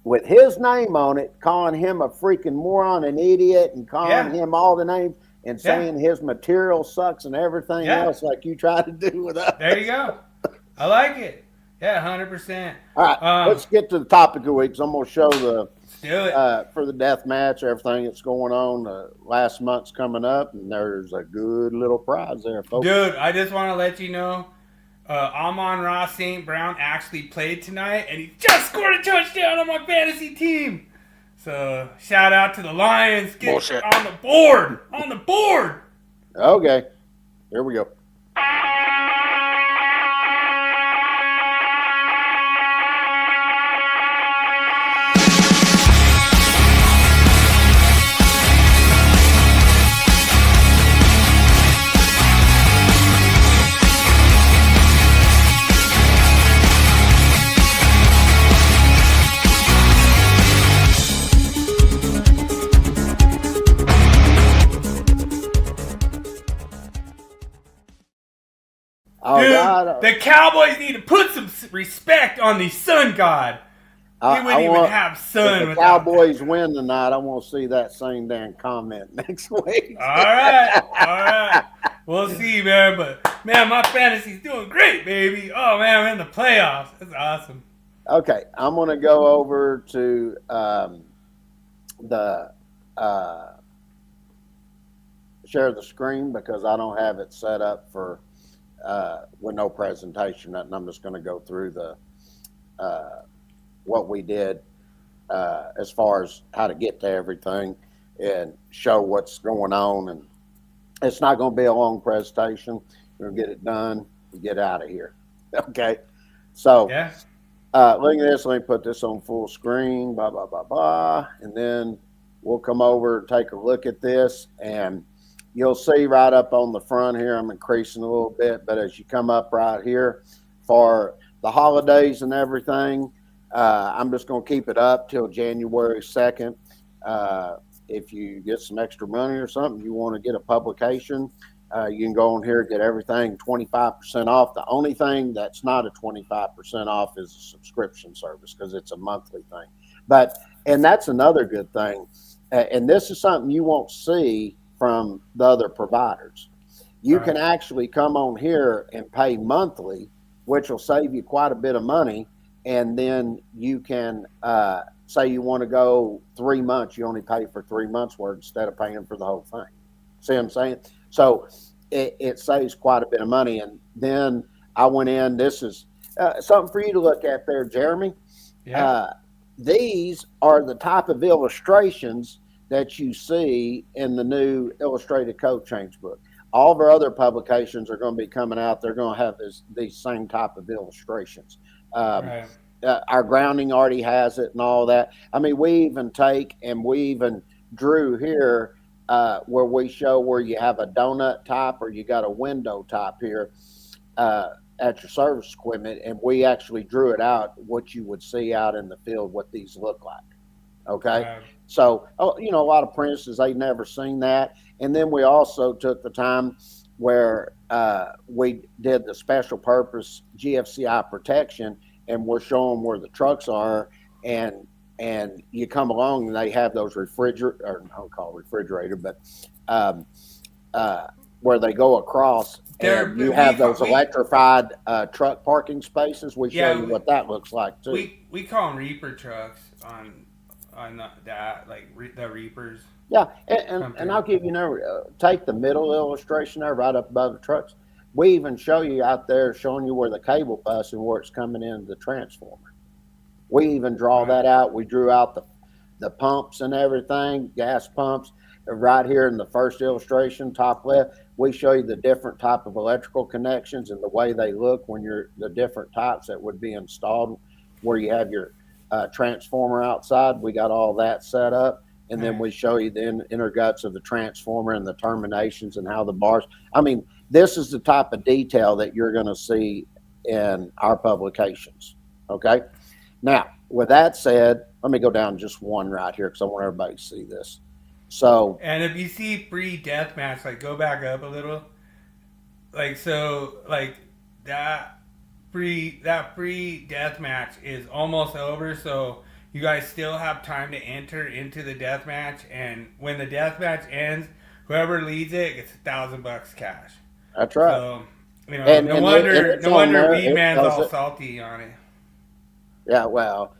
with his name on it, calling him a freaking moron, an idiot, and calling him all the names and saying his material sucks and everything else like you try to do with us. There you go. I like it. Yeah, 100%. All right, let's get to the topic of the week. So I'm going to show Let's do it. for the death match, everything that's going on. Last month's coming up, and there's a good little prize there, folks. Dude, I just want to let you know, Amon-Ra St. Brown actually played tonight, and he just scored a touchdown on my fantasy team. So, shout out to the Lions. Get Bullshit. on the board. On the board. Okay, here we go. Dude, the Cowboys need to put some respect on the sun god. He wouldn't even have sun If the without Cowboys that. win tonight, I want to see that same damn comment next week. All right. We'll see, man. But, man, my fantasy's doing great, baby. Oh, man, we're in the playoffs. That's awesome. Okay, I'm going to go over to the share the screen because I don't have it set up for with no presentation. I'm just going to go through the what we did as far as how to get to everything and show what's going on. And it's not going to be a long presentation. We're going to get it done and get out of here. Okay, so Yeah. look at this. Let me put this on full screen. Blah blah blah blah, and then we'll come over and take a look at this, and you'll see right up on the front here, I'm increasing a little bit, but as you come up right here for the holidays and everything, I'm just going to keep it up till January 2nd. If you get some extra money or something, you want to get a publication, you can go on here and get everything 25% off. The only thing that's not a 25% off is a subscription service because it's a monthly thing. And that's another good thing. And this is something you won't see from the other providers. You can actually come on here and pay monthly, which will save you quite a bit of money. And then you can say you want to go 3 months, you only pay for 3 months worth instead of paying for the whole thing. See what I'm saying? So it saves quite a bit of money. And then I went in, this is something for you to look at there, Jeremy. Yeah. These are the type of illustrations that you see in the new Illustrated Code Change book. All of our other publications are going to be coming out. They're going to have these same type of illustrations. Right. Our grounding already has it and all that. I mean, we even drew here where we show where you have a donut top or you got a window top here at your service equipment, and we actually drew it out what you would see out in the field, what these look like. Okay. Right. So, a lot of apprentices, they've never seen that. And then we also took the time where we did the special purpose GFCI protection, and we're showing where the trucks are, and you come along and they have those refrigerator, but where they go across, and you have those electrified truck parking spaces. We show you what that looks like too. We call them Reaper trucks on that, like the Reapers. Yeah, and I'll give you take the middle illustration there right up above the trucks. We even show you out there showing you where the cable bus and where it's coming into the transformer. We even draw that out. We drew out the pumps and everything, gas pumps. Right here in the first illustration, top left, we show you the different type of electrical connections and the way they look when the different types that would be installed where you have your transformer outside. We got all that set up. And then we show you the inner guts of the transformer and the terminations and how the bars. I mean, this is the type of detail that you're going to see in our publications. Okay. Now, with that said, let me go down just one right here because I want everybody to see this. So, and if you see free deathmatch, like go back up a little, like so, like that free deathmatch is almost over. So you guys still have time to enter into the deathmatch, and when the deathmatch ends, whoever leads it gets $1,000 cash. That's right. So You know, And no and wonder it's on there. Weed It Man's tells all it. salty on it. Yeah, well,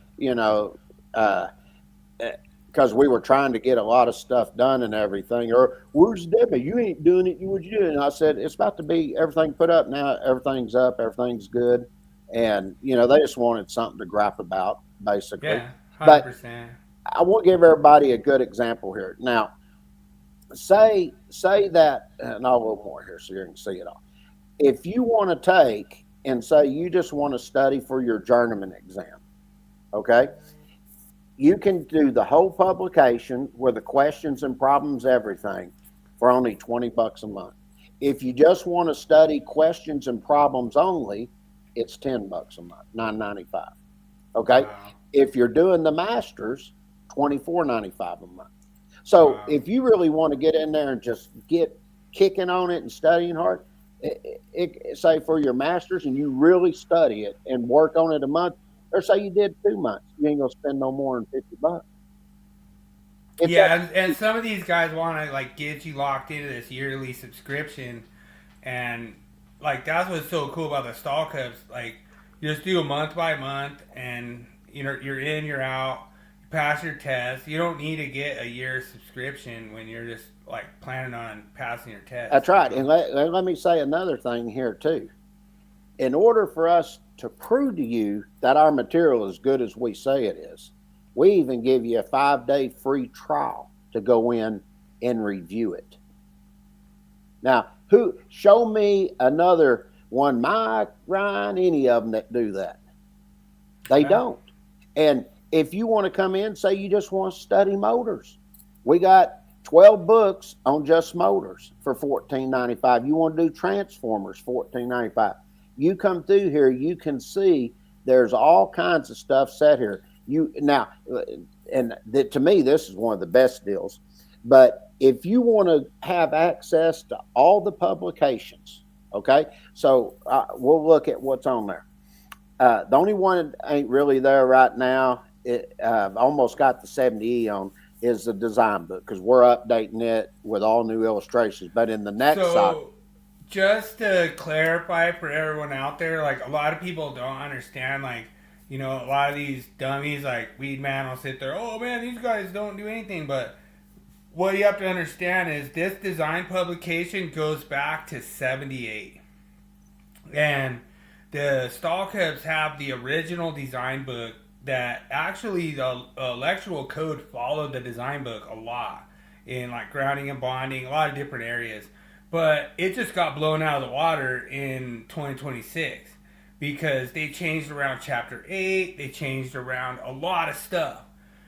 because we were trying to get a lot of stuff done and everything. Or where's Debbie? You ain't doing it. You what you doing? And I said it's about to be everything put up now. Everything's up. Everything's good. And they just wanted something to gripe about, basically. Yeah, But 100%. I want to give everybody a good example here. Now, say that, and I'll a little more here so you can see it all. If you want to take and say you just want to study for your journeyman exam, okay? You can do the whole publication with the questions and problems, everything, for only $20 a month. If you just want to study questions and problems only, it's $10 a month, $9.95. Okay. Wow. If you're doing the masters, $24.95 a month. So Wow. if you really want to get in there and just get kicking on it and studying hard, say for your masters, and you really study it and work on it a month, or say you did 2 months, you ain't gonna spend no more than $50. Yeah, and some of these guys want to like get you locked into this yearly subscription, and like that's what's so cool about the stall cups. Like you just do a month by month, and you're in, you're out, you pass your test. You don't need to get a year subscription when you're just like planning on passing your test. That's right. And let me say another thing here too. In order for us to prove to you that our material is good as we say it is, we even give you a 5-day free trial to go in and review it. Now, show me another one, Mike, Ryan, any of them that do that. They don't. And if you want to come in, say you just want to study motors, we got 12 books on just motors for $14.95. You want to do transformers, $14.95. You come through here, you can see there's all kinds of stuff set here. To me, this is one of the best deals. But if you want to have access to all the publications, okay, so we'll look at what's on there. The only one that ain't really there right now, I've almost got the 70E on, is the design book, because we're updating it with all new illustrations. But in the next side, just to clarify for everyone out there, like a lot of people don't understand, like, a lot of these dummies like Weed Man will sit there, oh man, these guys don't do anything. But what you have to understand is this design publication goes back to 78. And the stall cups have the original design book that actually the electrical code followed the design book a lot in like grounding and bonding, a lot of different areas. But it just got blown out of the water in 2026 because they changed around chapter 8. They changed around a lot of stuff.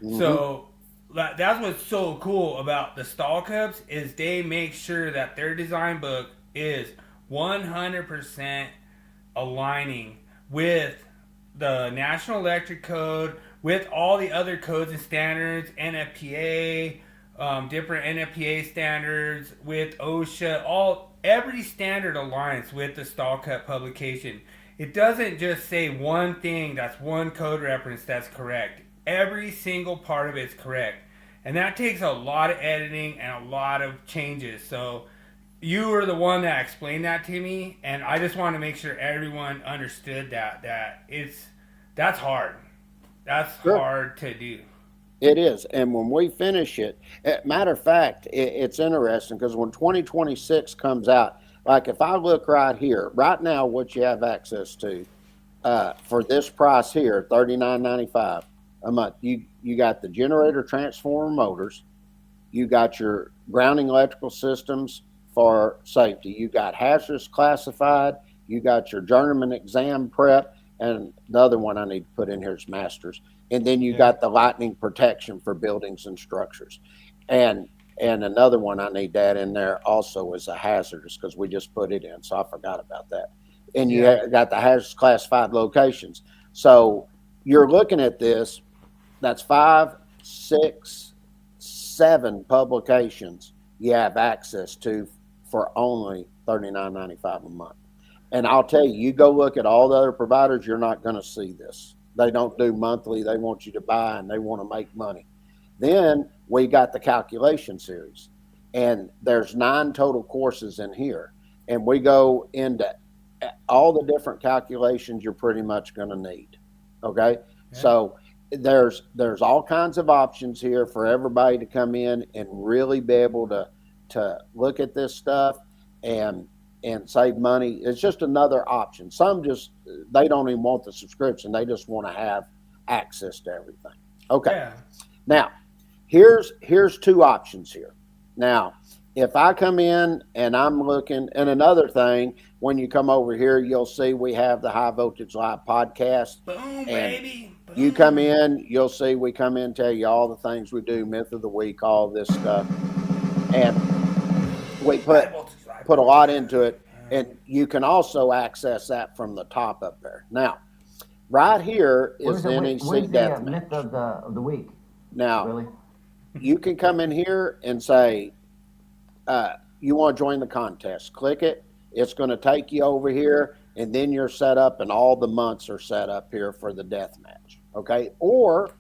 Mm-hmm. So that's what's so cool about the stall cups is they make sure that their design book is 100% aligning with the National Electric Code, with all the other codes and standards, NFPA, different NFPA standards, with OSHA, every standard aligns with the stall cup publication. It doesn't just say one thing that's one code reference that's correct. Every single part of it's correct. And that takes a lot of editing and a lot of changes. So you were the one that explained that to me, and I just want to make sure everyone understood that's hard. That's sure. Hard to do. It is. And when we finish it, matter of fact, it's interesting because when 2026 comes out, like if I look right here, right now, what you have access to for this price here, $39.95 a month, you got the generator transformer motors, you got your grounding electrical systems for safety, you got hazardous classified, you got your journeyman exam prep, and the other one I need to put in here is masters. And then you got the lightning protection for buildings and structures. And another one I need to add in there also is a hazardous, because we just put it in, so I forgot about that. And you got the hazardous classified locations. So you're looking at this, that's 5, 6, 7 publications you have access to for only $39.95 a month. And I'll tell you, you go look at all the other providers, you're not going to see this. They don't do monthly. They want you to buy and they want to make money. Then we got the calculation series, and there's 9 total courses in here. And we go into all the different calculations you're pretty much going to need. Okay. Yeah. So there's all kinds of options here for everybody to come in and really be able to look at this stuff and save money. It's just another option. Some they don't even want the subscription. They just want to have access to everything. Okay. Yeah. Now, here's two options here. Now, if I come in and I'm looking, and another thing, when you come over here, you'll see we have the High Voltage Live podcast. Boom, baby. Boom. You come in, you'll see we come in, tell you all the things we do, myth of the week, all this stuff. And we put a lot into it. And you can also access that from the top up there. Now, right here is the NEC Deathmatch. Myth of the week. Now, really? You can come in here and say, you want to join the contest. Click it. It's going to take you over here, and then you're set up, and all the months are set up here for the Deathmatch. Okay? Or,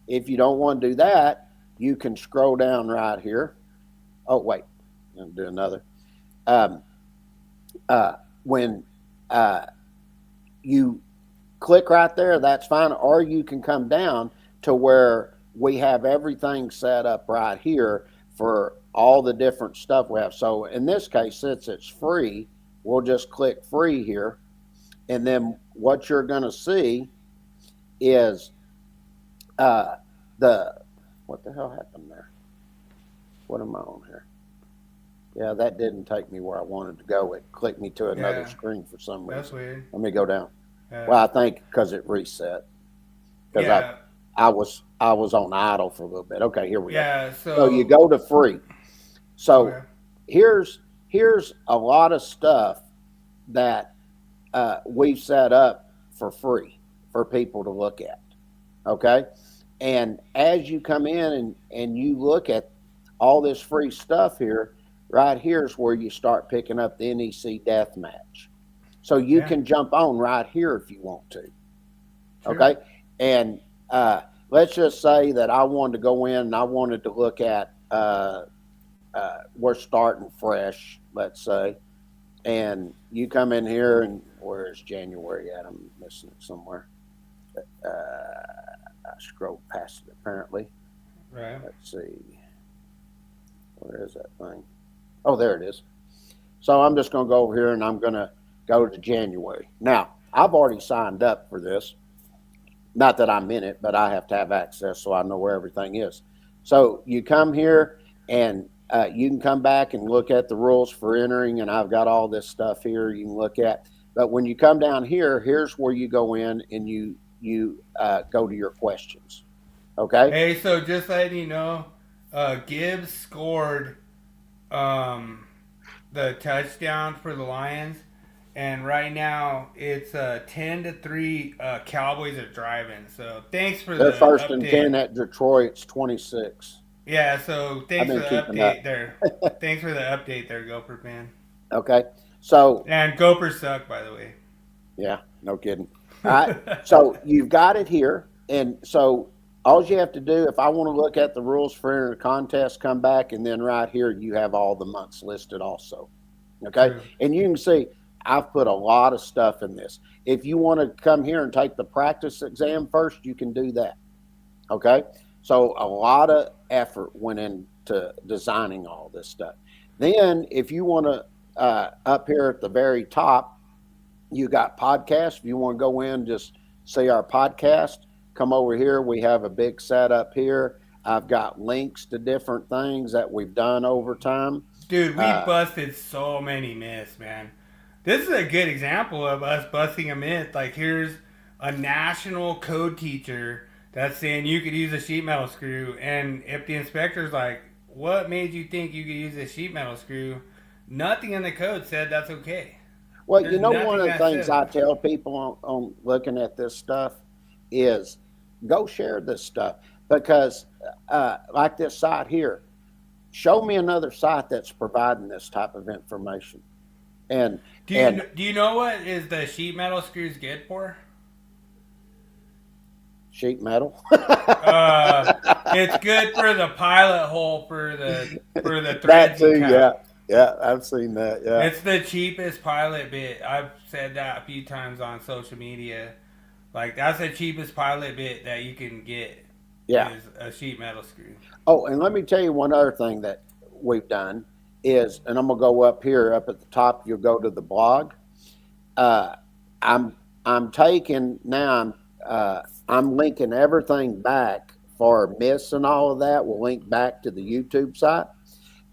if you don't want to do that, you can scroll down right here. Oh, wait. I'm going to do another. When you click right there, that's fine. Or you can come down to where we have everything set up right here for all the different stuff we have. So in this case, since it's free, we'll just click free here. And then what you're going to see is what the hell happened there? What am I on here? Yeah, that didn't take me where I wanted to go. It clicked me to another screen for some reason. That's weird. Let me go down. Well, I think because it reset. Because I was on idle for a little bit. Okay, here we go. Yeah, so you go to free. So here's a lot of stuff that we've set up for free for people to look at. Okay? And as you come in and you look at all this free stuff here, right here is where you start picking up the NEC Deathmatch. So you can jump on right here if you want to. Sure. Okay? And let's just say that I wanted to go in and I wanted to look at, we're starting fresh, let's say. And you come in here and where's January at? I'm missing it somewhere. I scrolled past it apparently. Right. Let's see. Where is that thing? Oh, there it is. So I'm just going to go over here and I'm going to go to January. Now, I've already signed up for this. Not that I'm in it, but I have to have access so I know where everything is. So you come here and you can come back and look at the rules for entering, and I've got all this stuff here you can look at. But when you come down here, here's where you go in and you go to your questions. Okay? Hey, so just letting you know, Gibbs scored the touchdown for the Lions, and right now it's 10-3. Cowboys are driving. So thanks for They're the first update. and 10 at Detroit's 26. Yeah, so thanks for the update there. Thanks for the update there, Gopher fan. Okay, so and Gopers suck, by the way. Yeah, no kidding. All right, so you've got it here, and so all you have to do, if I want to look at the rules for entering a contest, come back, and then right here you have all the months listed also. Okay, True. And you can see I've put a lot of stuff in this. If you want to come here and take the practice exam first, you can do that. Okay, so a lot of effort went into designing all this stuff. Then if you want to, up here at the very top, you got podcasts. If you want to go in, just see our podcast. Come over here. We have a big setup here. I've got links to different things that we've done over time. Dude, we busted so many myths, man. This is a good example of us busting a myth. Like, here's a national code teacher that's saying you could use a sheet metal screw. And if the inspector's like, what made you think you could use a sheet metal screw? Nothing in the code said that's okay. Well, you know, one of the things I tell people on looking at this stuff is go share this stuff, because like this site here, show me another site that's providing this type of information. And do you know what is the sheet metal screws good for? Sheet metal. It's good for the pilot hole for the threads. That too, yeah. Yeah, I've seen that. Yeah. It's the cheapest pilot bit. I've said that a few times on social media. Like, that's the cheapest pilot bit that you can get Yeah. is a sheet metal screw. Oh, and let me tell you one other thing that we've done is, and I'm gonna go up here, up at the top. You'll go to the blog. Uh, I'm taking now. I'm linking everything back for Miss and all of that. We'll link back to the YouTube site.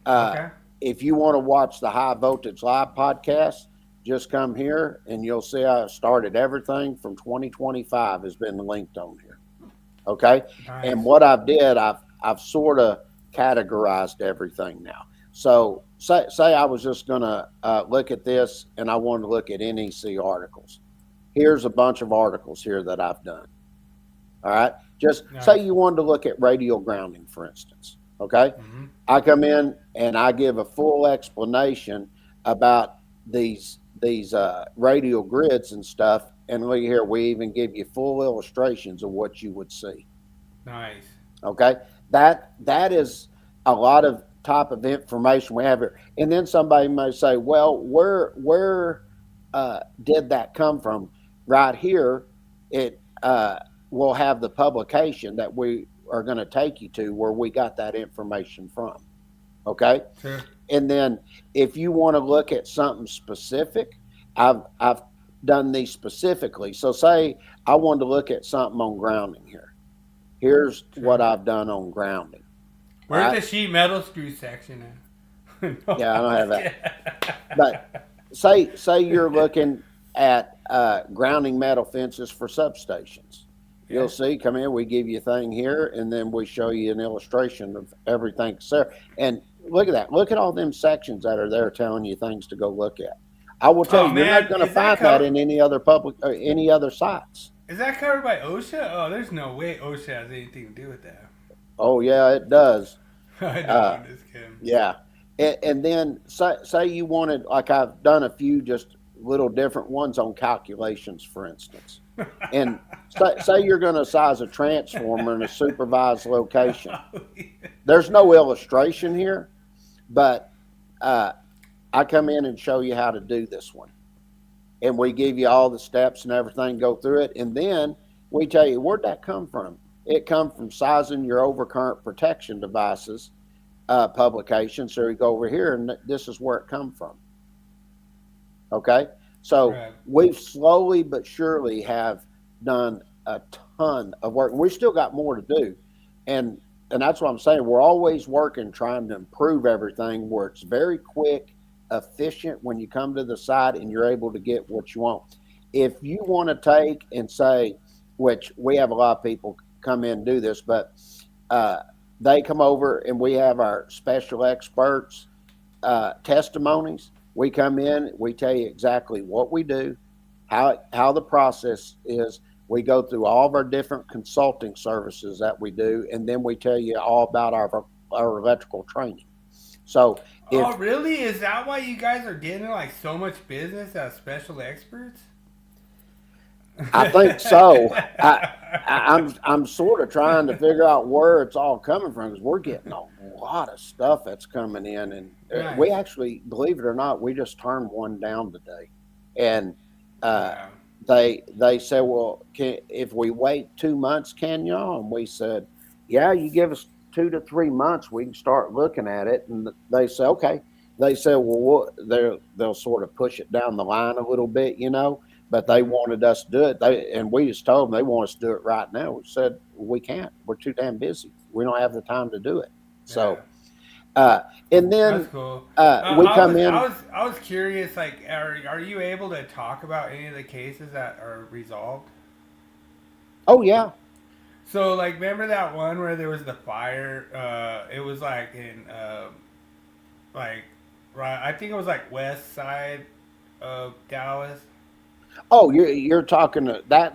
Okay. If you want to watch the High Voltage Live podcast, just come here and you'll see I started everything from 2025 has been linked on here. Okay. Nice. And what I've sort of categorized everything now. So say I was just going to look at this and I wanted to look at NEC articles. Here's a bunch of articles here that I've done. All right. Just Nice. say you wanted to look at radial grounding, for instance. Okay. Mm-hmm. I come in and I give a full explanation about these radial grids and stuff. And look here, we even give you full illustrations of what you would see. Nice. Okay. That is a lot of type of information we have here. And then somebody may say, well, where did that come from? Right here, it will have the publication that we are going to take you to where we got that information from. Okay. Sure. And then if you want to look at something specific, I've done these specifically. So say I wanted to look at something on grounding here. Here's Sure. what I've done on grounding. Where's Right? the sheet metal screw section at? No, Yeah, I don't have I'm that. But say you're looking at grounding metal fences for substations. You'll see, come in, we give you a thing here, and then we show you an illustration of everything there. And look at that. Look at all them sections that are there telling you things to go look at. I will tell you, you're man, not going to is that find that in any other any other sites. Is that covered by OSHA? Oh, there's no way OSHA has anything to do with that. Oh yeah, it does. I know, I'm just kidding. Yeah, and then say you wanted, like I've done a few just little different ones on calculations, for instance. And say you're going to size a transformer in a supervised location. There's no illustration here, but I come in and show you how to do this one. And we give you all the steps and everything, go through it. And then we tell you, where'd that come from? It come from sizing your overcurrent protection devices publication. So we go over here and this is where it come from. Okay. So Right. we've slowly but surely have done a ton of work. We still got more to do. And that's what I'm saying. We're always working, trying to improve everything where it's very quick, efficient when you come to the site and you're able to get what you want. If you want to take and say, which we have a lot of people come in and do this, but they come over and we have our special experts testimonies. We come in, we tell you exactly what we do, how the process is. We go through all of our different consulting services that we do, and then we tell you all about our electrical training. So, Oh, really? Is that why you guys are getting like so much business as special experts? I think so. I'm sort of trying to figure out where it's all coming from because we're getting a lot of stuff that's coming in, and Nice. we actually, believe it or not, we just turned one down today, and Wow. they said, well, if we wait 2 months, can y'all? And we said, yeah, you give us 2 to 3 months, we can start looking at it. And they said, okay. They said, well, they'll sort of push it down the line a little bit, but they wanted us to do it. And we just told them they want us to do it right now. We said, we can't. We're too damn busy. We don't have the time to do it. So, and then That's cool. we come in. I was curious. Like, are you able to talk about any of the cases that are resolved? Oh yeah. So, like, remember that one where there was the fire? It was like in, right. I think it was like west side of Dallas. Oh, you're talking that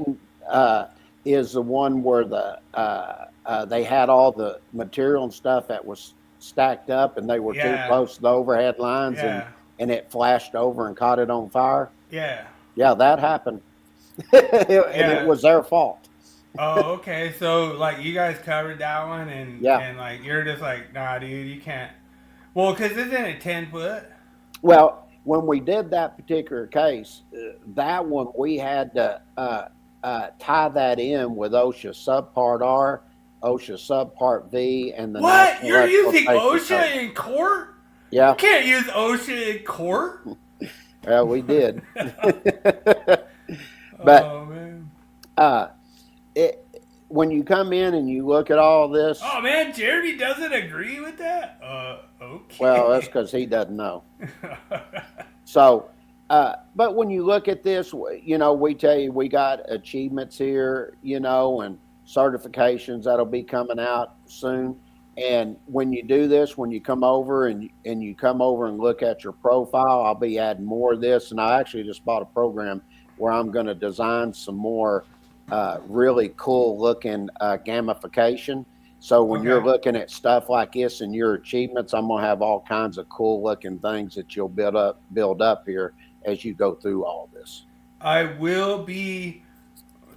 is the one where they had all the material and stuff that was stacked up, and they were too close to the overhead lines, and it flashed over and caught it on fire. Yeah. Yeah, that happened, and it was their fault. Oh, okay. So, like, you guys covered that one, and like, you're just like, nah, dude, you can't. Well, because isn't it 10 foot? Well, when we did that particular case, that one we had to tie that in with OSHA Subpart R, OSHA Subpart V, and the What? National You're Electrical using Safety OSHA Code. in court? Yeah, You can't use OSHA in court. we did. Oh man. uh, it, when you come in and you look at all this, Oh man, Jeremy doesn't agree with that? Okay. well, that's because he doesn't know. So, but when you look at this, we tell you we got achievements here, and certifications that'll be coming out soon. And when you do this, when you come over and you come over and look at your profile, I'll be adding more of this. And I actually just bought a program where I'm going to design some more really cool looking gamification. So when you're looking at stuff like this and your achievements, I'm going to have all kinds of cool looking things that you'll build up here as you go through all this. I will be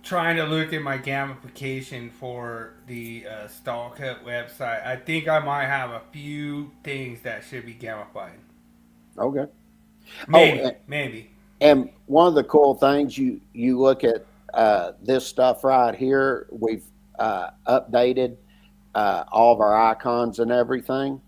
trying to look at my gamification for the Stall Cut website. I think I might have a few things that should be gamified. Okay. Maybe. And one of the cool things, you look at this stuff right here, we've updated all of our icons and everything.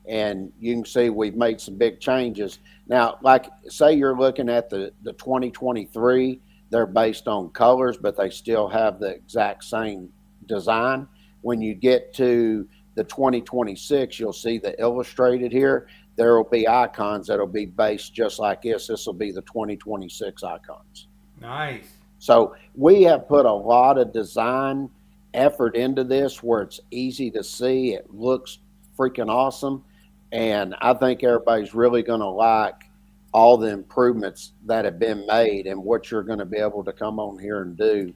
And you can see we've made some big changes. Now, like say you're looking at the 2023, they're based on colors, but they still have the exact same design. When you get to the 2026, you'll see the illustrated here. There will be icons that'll be based just like this. This will be the 2026 icons. Nice. So we have put a lot of design effort into this where it's easy to see. It looks freaking awesome. And I think everybody's really going to like all the improvements that have been made and what you're going to be able to come on here and do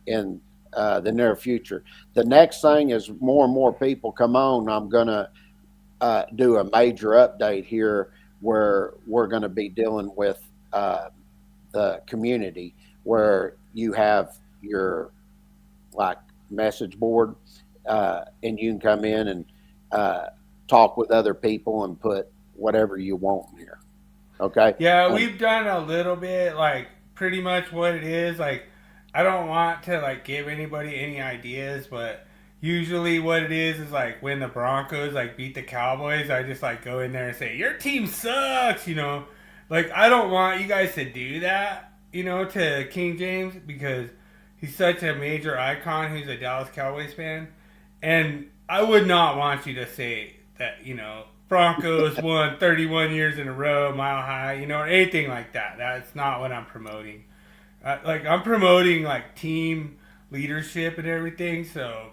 in the near future. The next thing is more and more people come on. I'm going to do a major update here where we're going to be dealing with the community, where you have your like message board and you can come in and talk with other people and put whatever you want in here. Okay. Yeah, we've done a little bit, like pretty much what it is. Like, I don't want to like give anybody any ideas, but usually what it is like when the Broncos like beat the Cowboys, I just like go in there and say, your team sucks, Like, I don't want you guys to do that, to King James, because he's such a major icon who's a Dallas Cowboys fan. And I would not want you to say that, Broncos won 31 years in a row, Mile High, or anything like that. That's not what I'm promoting. I'm promoting, like, team leadership and everything. So,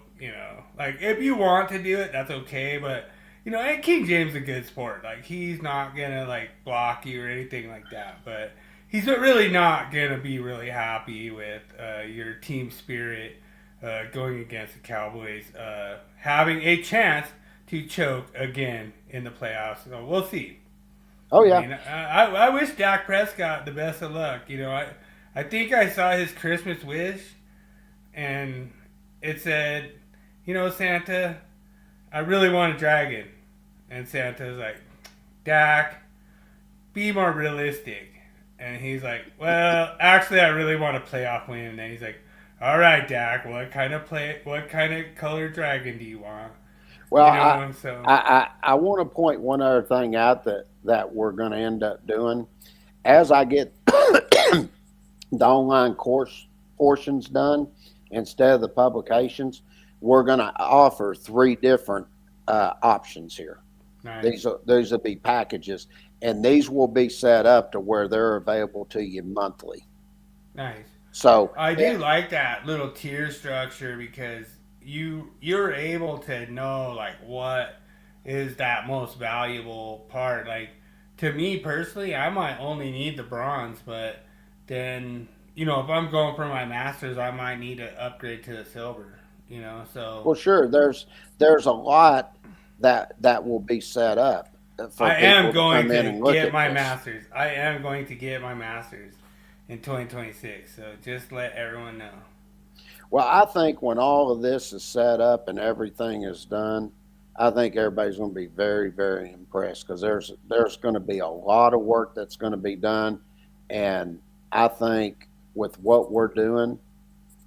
like, if you want to do it, that's okay. But, and King James is a good sport. Like, he's not going to, like, block you or anything like that. But he's really not going to be really happy with your team spirit going against the Cowboys, having a chance to choke again in the playoffs. So we'll see. Oh, yeah. I wish Dak Prescott the best of luck. I think I saw his Christmas wish, and it said, Santa, I really want a dragon. And Santa's like, Dak, be more realistic. And he's like, well, actually, I really want a playoff win. And then he's like, all right, Dak, what kind of color dragon do you want? Well, I want to point one other thing out that we're going to end up doing. As I get the online course portions done, instead of the publications, we're going to offer 3 different options here. Nice. These will be packages, and these will be set up to where they're available to you monthly. Nice. So I do like that little tier structure, because you're able to know like what is that most valuable part. Like, to me personally, I might only need the bronze, but then if I'm going for my masters, I might need to upgrade to the silver. So well, sure. There's a lot that will be set up. I am going to get my masters. I am going to get my masters in 2026. So just let everyone know. Well, I think when all of this is set up and everything is done, I think everybody's going to be very, very impressed because there's going to be a lot of work that's going to be done, and I think with what we're doing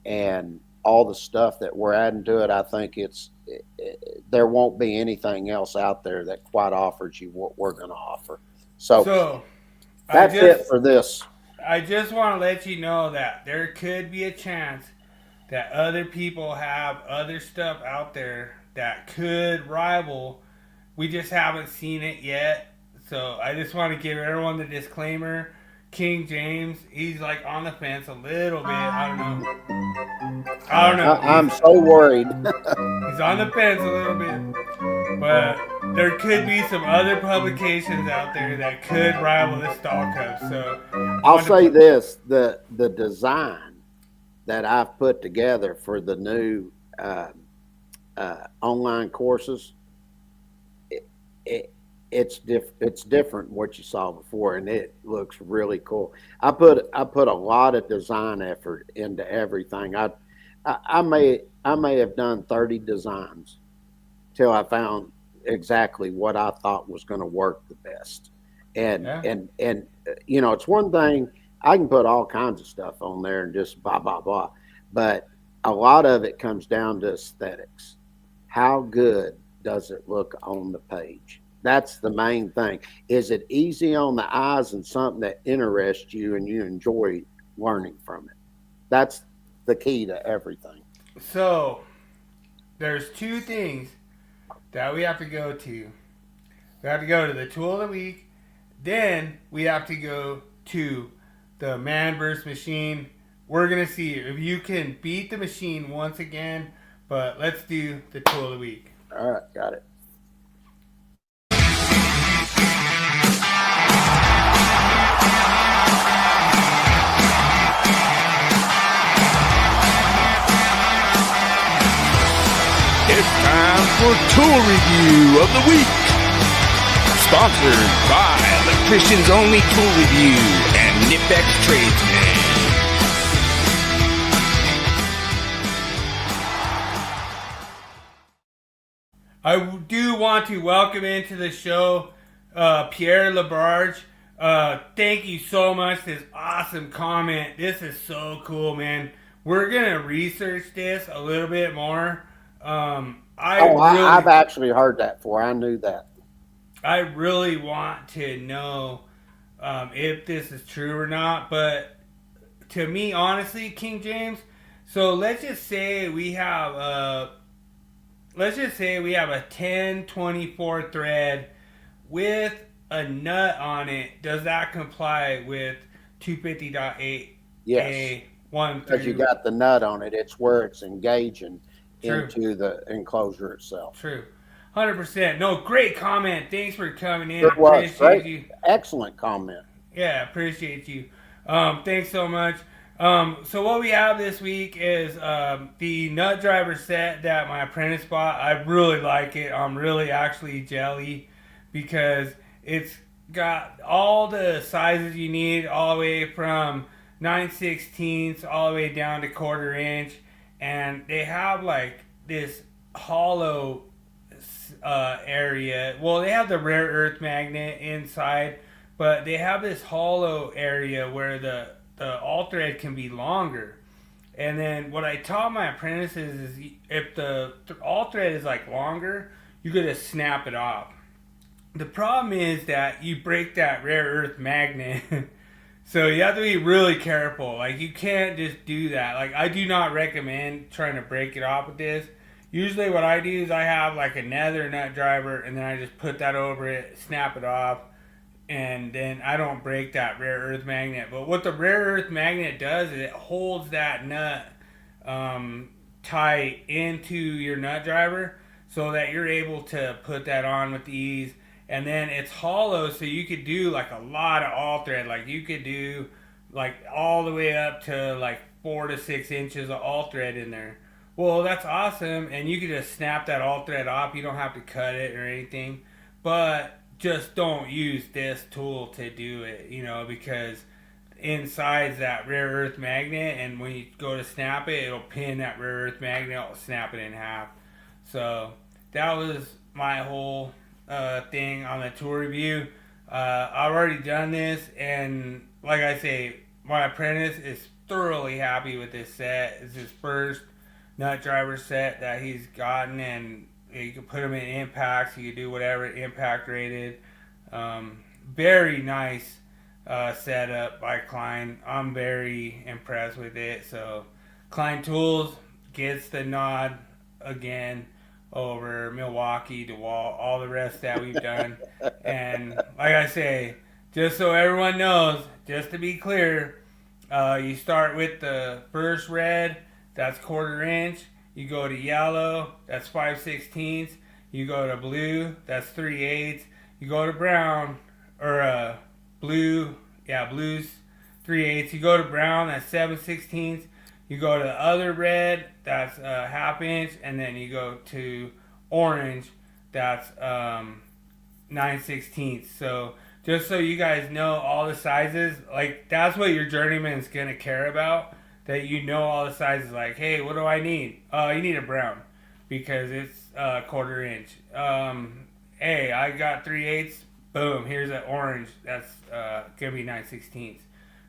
and all the stuff that we're adding to it, I think there won't be anything else out there that quite offers you what we're going to offer. So that's it for this. I just want to let you know that there could be a chance that other people have other stuff out there that could rival. We just haven't seen it yet. So I just want to give everyone the disclaimer. King James, he's like on the fence a little bit. I don't know. I'm so worried. He's on the fence a little bit. But there could be some other publications out there that could rival the Stall Cup. So I'll say this, the design that I've put together for the new online courses, it's different than what you saw before, and it looks really cool. I put a lot of design effort into everything. I may have done 30 designs till I found exactly what I thought was going to work the best. And you know, it's one thing, I can put all kinds of stuff on there and just blah blah blah, but a lot of it comes down to aesthetics. How good does it look on the page? That's the main thing. Is it easy on the eyes and something that interests you and you enjoy learning from it? That's the key to everything. So there's two things that we have to go to. We have to go to the tool of the week. Then we have to go to the man versus machine. We're going to see if you can beat the machine once again. But let's do the tool of the week. All right, got it. It's time for Tool Review of the Week. Sponsored by Electricians Only Tool Review and Nipex Tradesman. I do want to welcome into the show Pierre Labarge. Thank you so much for this awesome comment. This is so cool, man. We're going to research this a little bit more. I've actually heard that before. I knew that. I really want to know if this is true or not. But to me, honestly, King James, so let's just say we have a 1024 thread with a nut on it. Does that comply with 250.8? Yes. A1 Because you got the nut on it. It's where it's engaging into the enclosure itself. True. 100%. No, great comment. Thanks for coming in. It was appreciate great. you. Excellent comment. Yeah, appreciate you. Thanks so much. So what we have this week is the nut driver set that my apprentice bought. I really like it. I'm really actually jelly because it's got all the sizes you need, all the way from 9/16 all the way down to 1/4 inch, and they have like this hollow area. Well, they have the rare earth magnet inside, but they have this hollow area where the all thread can be longer. And then what I taught my apprentices is if the all thread is like longer, you gotta snap it off. The problem is that you break that rare earth magnet. So you have to be really careful. Like, you can't just do that. Like, I do not recommend trying to break it off with this. Usually what I do is I have like another nut driver, and then I just put that over it, snap it off, and then I don't break that rare earth magnet. But what the rare earth magnet does is it holds that nut tight into your nut driver so that you're able to put that on with ease. And then it's hollow, so you could do like a lot of all thread. Like, you could do like all the way up to like 4 to 6 inches of all thread in there. Well, that's awesome, and you can just snap that all thread off. You don't have to cut it or anything, but just don't use this tool to do it, because inside's that rare earth magnet, and when you go to snap it, it'll pin that rare earth magnet, it'll snap it in half. So that was my whole thing on the tool review. I've already done this, and like I say, my apprentice is thoroughly happy with this set. It's his first nut driver set that he's gotten, and you can put them in impacts. You can do whatever impact rated. Very nice setup by Klein. I'm very impressed with it. So Klein Tools gets the nod again over Milwaukee, DeWalt, all the rest that we've done. And like I say, just so everyone knows, just to be clear, you start with the first red, that's 1/4 inch. You go to yellow, that's 5/16. You go to blue, that's 3/8. You go to brown, or blue, blue's 3/8. You go to brown, that's 7/16. You go to the other red, that's 1/2 inch, and then you go to orange, that's 9/16. So just so you guys know all the sizes, like that's what your journeyman's gonna care about. That you know all the sizes. Like, hey, what do I need? You need a brown because it's 1/4 inch. Hey, I got 3/8. Boom, here's an orange. That's gonna be 9/16.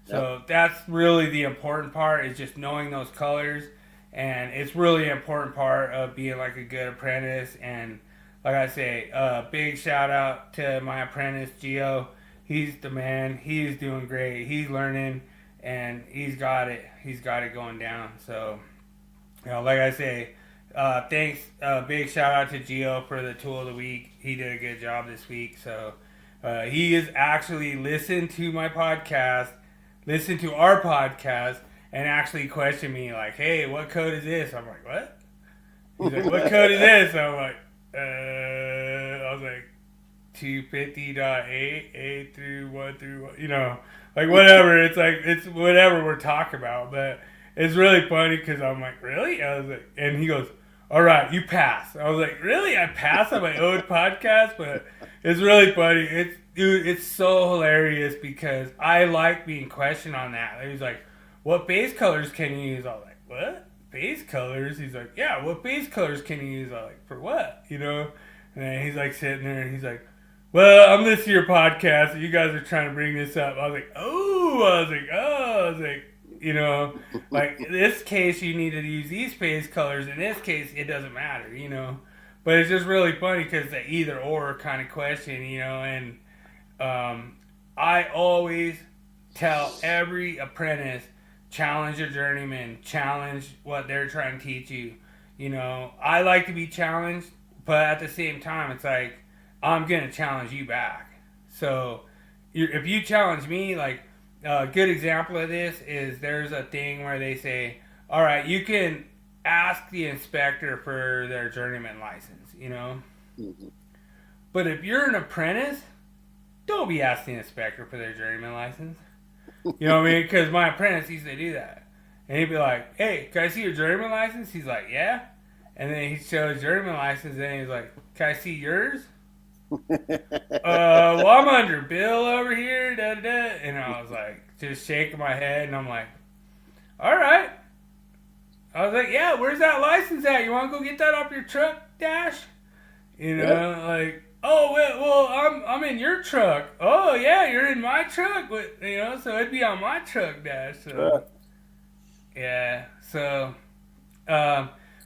So that's really the important part, is just knowing those colors, and it's really an important part of being like a good apprentice. And like I say, big shout out to my apprentice Gio. He's the man. He's doing great. He's learning, and he's got it. He's got it going down. So, like I say, thanks. Big shout out to Gio for the tool of the week. He did a good job this week. So he has actually listened to my podcast. Listen to our podcast and actually question me like, hey, what code is this? I'm like, what? He's like, what code is this? I'm like, I was like, 250.8, 8 through 1 through 1, you know, like whatever. It's like, it's whatever we're talking about. But it's really funny because I'm like, really? I was like, and he goes, all right, you pass. I was like, really? I pass on my own podcast? But it's really funny. Dude, it's so hilarious because I like being questioned on that. He was like, what base colors can you use? I was like, what? Base colors? He's like, yeah, what base colors can you use? I was like, for what? You know? And then he's like sitting there and he's like, well, I'm listening to your podcast and you guys are trying to bring this up. I was like, you know, like in this case you need to use these base colors. In this case, it doesn't matter, you know? But it's just really funny because it's an either or kind of question, you know, and I always tell every apprentice, challenge your journeyman, challenge what they're trying to teach you. You know, I like to be challenged, but at the same time, it's like, I'm going to challenge you back. So if you challenge me, like a good example of this is there's a thing where they say, all right, you can ask the inspector for their journeyman license, you know? Mm-hmm. But if you're an apprentice, don't be asking the inspector for their journeyman license. You know what I mean? Because my apprentice used to do that. And he'd be like, hey, can I see your journeyman license? He's like, yeah. And then he'd show his journeyman license, and he's like, can I see yours? Well, I'm under bill over here, da-da-da. And I was like, just shaking my head, and I'm like, all right. I was like, yeah, where's that license at? You want to go get that off your truck, Dash? You know, like, oh, well, I'm in your truck. Oh, yeah, you're in my truck. But, you know, so it'd be on my truck, Dash. So, yeah, so,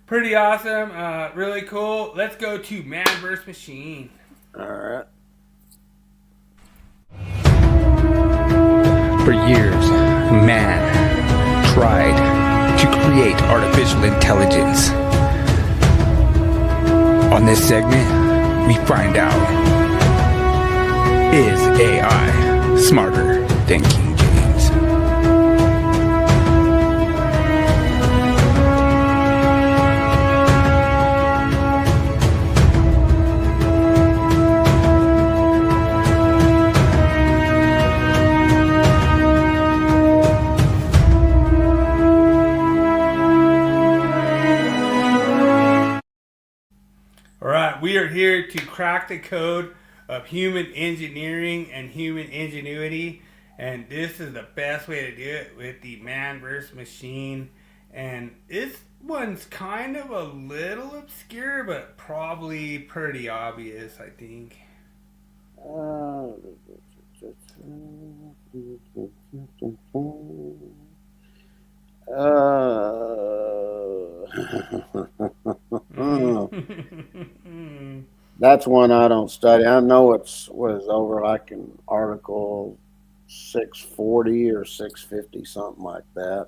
pretty awesome. Really cool. Let's go to Man vs. Machine. All right. For years, man tried to create artificial intelligence. On this segment, we find out, is AI smarter than King James? We are here to crack the code of human engineering and human ingenuity, and this is the best way to do it with the Man vs. Machine And this one's kind of a little obscure, but probably pretty obvious, I think. That's one I don't study. I know it was over like in Article 640 or 650, something like that.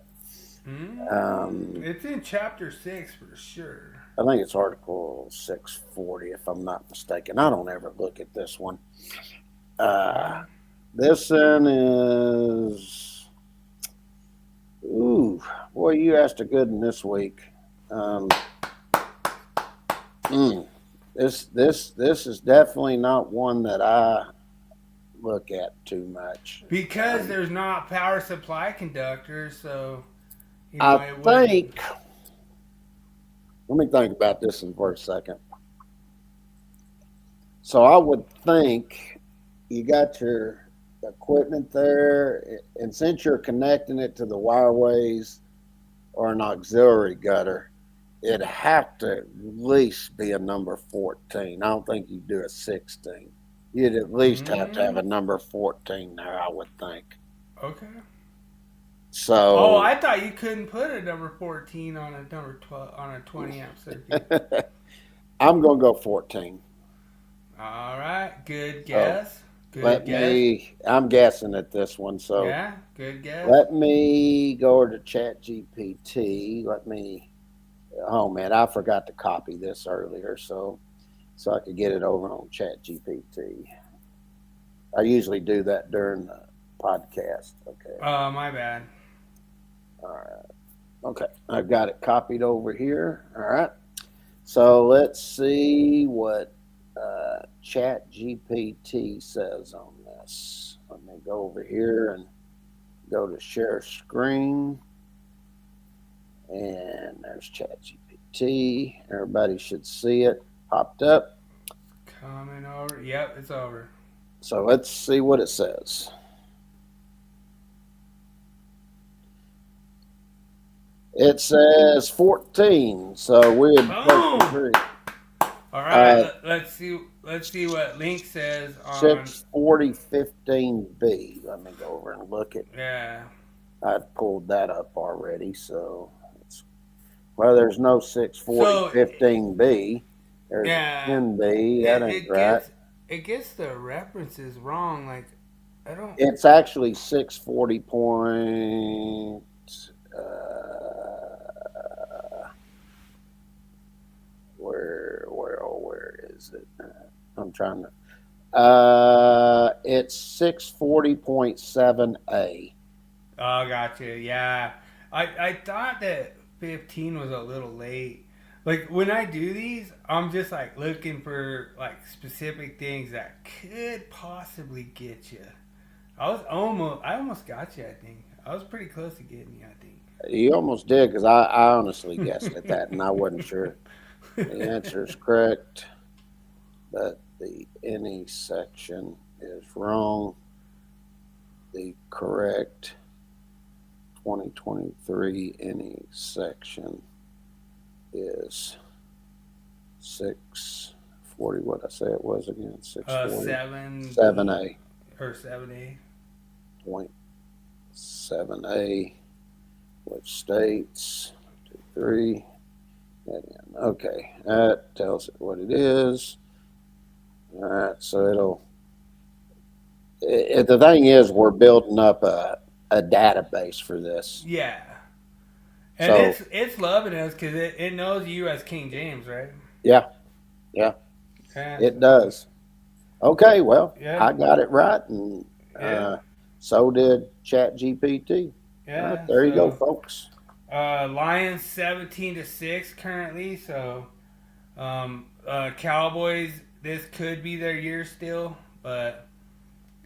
It's in Chapter 6 for sure. I think it's Article 640, if I'm not mistaken. I don't ever look at this one. This one is... Ooh, boy, you asked a good one this week. This is definitely not one that I look at too much. Because there's not power supply conductors, so... I think... Let me think about this for a second. So I would think you got your equipment there, and since you're connecting it to the wireways or an auxiliary gutter, it'd have to at least be a number 14. I don't think you'd do a 16. You'd at least have to have a number 14 there, I would think. Okay. So. Oh, I thought you couldn't put a number 14 on a number 12 on a 20 amp circuit. I'm gonna go 14. All right, good guess. I'm guessing at this one. So yeah, good guess. Let me go over to ChatGPT. Oh man, I forgot to copy this earlier, so I could get it over on ChatGPT. I usually do that during the podcast. Okay. Oh, my bad. All right. Okay, I've got it copied over here. All right. So let's see what ChatGPT says on this. Let me go over here and go to share screen. And there's ChatGPT. Everybody should see it popped up. Coming over. Yep, it's over. So let's see what it says. It says 14. So we're Boom! All right, let's see what Link says on 64015B. Let me go over and look at. Yeah. I pulled that up already, so there's no 64015B. There's 10B. That ain't right. It gets the references wrong. Like, I don't. It's actually 640 point. Where is it? I'm trying to. It's 640.7A. Oh, gotcha. Yeah, I thought that 15 was a little late. Like when I do these, I'm just like looking for like specific things that could possibly get you. I almost got you. I think I was pretty close to getting you. I think you almost did because I honestly guessed at that and I wasn't sure. The answer is correct, but the NE section is wrong. The correct 2023 NE section is 640. What I say it was again? 640. 7A. Or 7A. Point 7A, which states 23. Okay, that tells it what it is. All right, so the thing is, we're building up a database for this. Yeah, and so, it's loving us because it knows you as King James, right? Yeah, it does. Okay, well, I got it right, and so did ChatGPT. Yeah, right, there you go, folks. Lions 17-6 currently. So, Cowboys. This could be their year still, but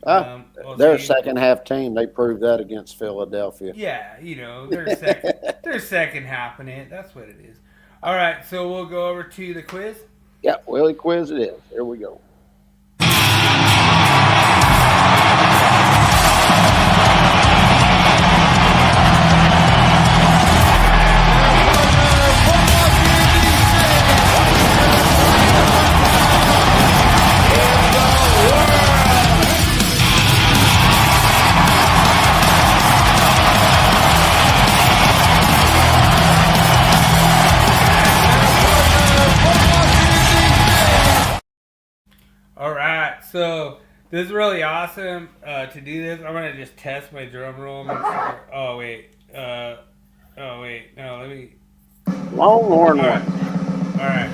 they're a second half team. They proved that against Philadelphia. Yeah, they're second half in it. That's what it is. All right, so we'll go over to the quiz. Yeah, Willie Quiz it is. Here we go. so this is really awesome to do this. I'm going to just test my drum roll. Make sure. Oh, wait. No, let me... Longhorn All one. right.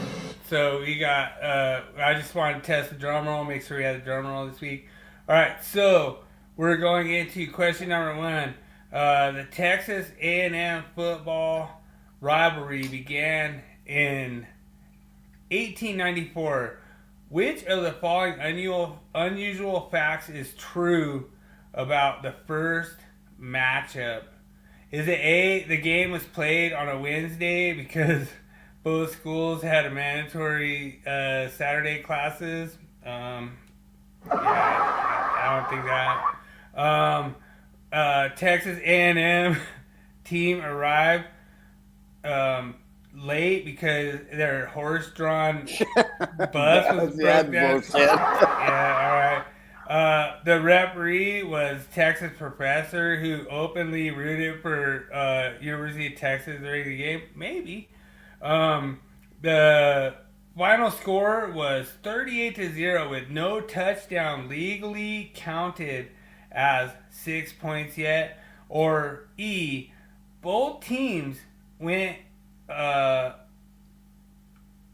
So we got, I just wanted to test the drum roll, make sure we had the drum roll this week. All right, so we're going into question number 1. The Texas A&M football rivalry began in 1894. Which of the following unusual facts is true about the first matchup? Is it A, the game was played on a Wednesday because both schools had a mandatory Saturday classes? I don't think that. Texas A&M team arrived late because their horse-drawn bus was broke down. Yeah, all right. The referee was Texas professor who openly rooted for University of Texas during the game. Maybe. The final score was 38-0 with no touchdown legally counted as 6 points yet. Or E, both teams went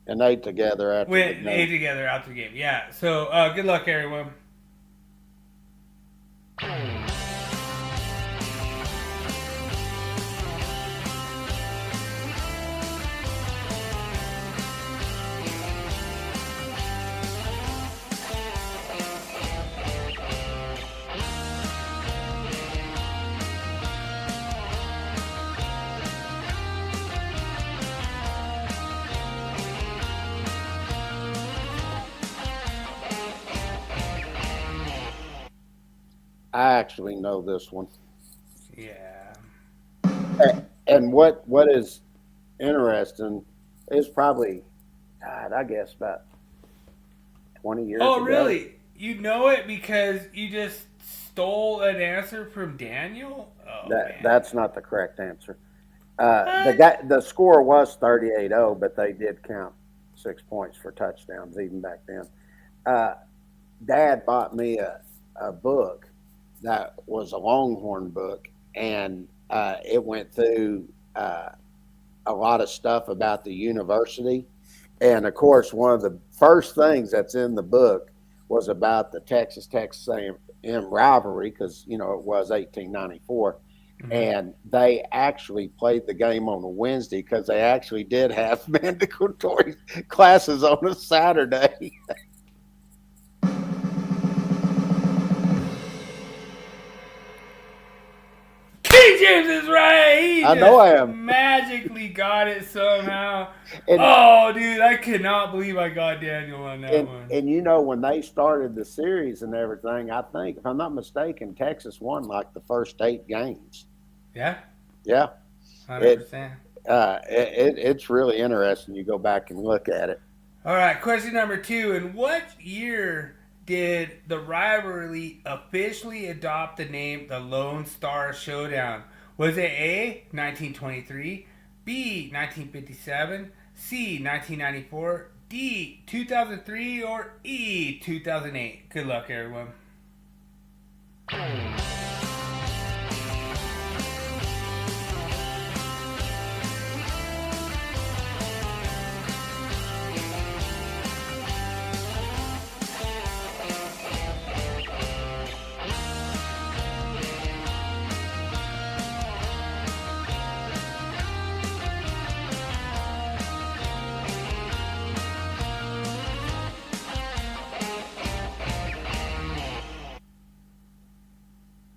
And ate together after the game. after the game. Yeah. So good luck, everyone. I actually know this one. Yeah. And what is interesting is probably, God, I guess about 20 years ago. Oh, really? You know it because you just stole an answer from Daniel? Oh, man. That's not the correct answer. The score was 38-0, but they did count 6 points for touchdowns even back then. Dad bought me a book that was a Longhorn book, and it went through a lot of stuff about the university. And of course, one of the first things that's in the book was about the Texas A&M rivalry, because it was 1894. Mm-hmm. And they actually played the game on a Wednesday because they actually did have mandatory classes on a Saturday. James is right. I know I am. Magically got it somehow. Dude, I cannot believe I got Daniel on that one. And when they started the series and everything, I think, if I'm not mistaken, Texas won like the first 8 games. Yeah? Yeah. 100%. It's really interesting. You go back and look at it. All right, question number 2. In what year did the rivalry officially adopt the name the Lone Star Showdown? Was it A, 1923, B, 1957, C, 1994, D, 2003, or E, 2008? Good luck, everyone.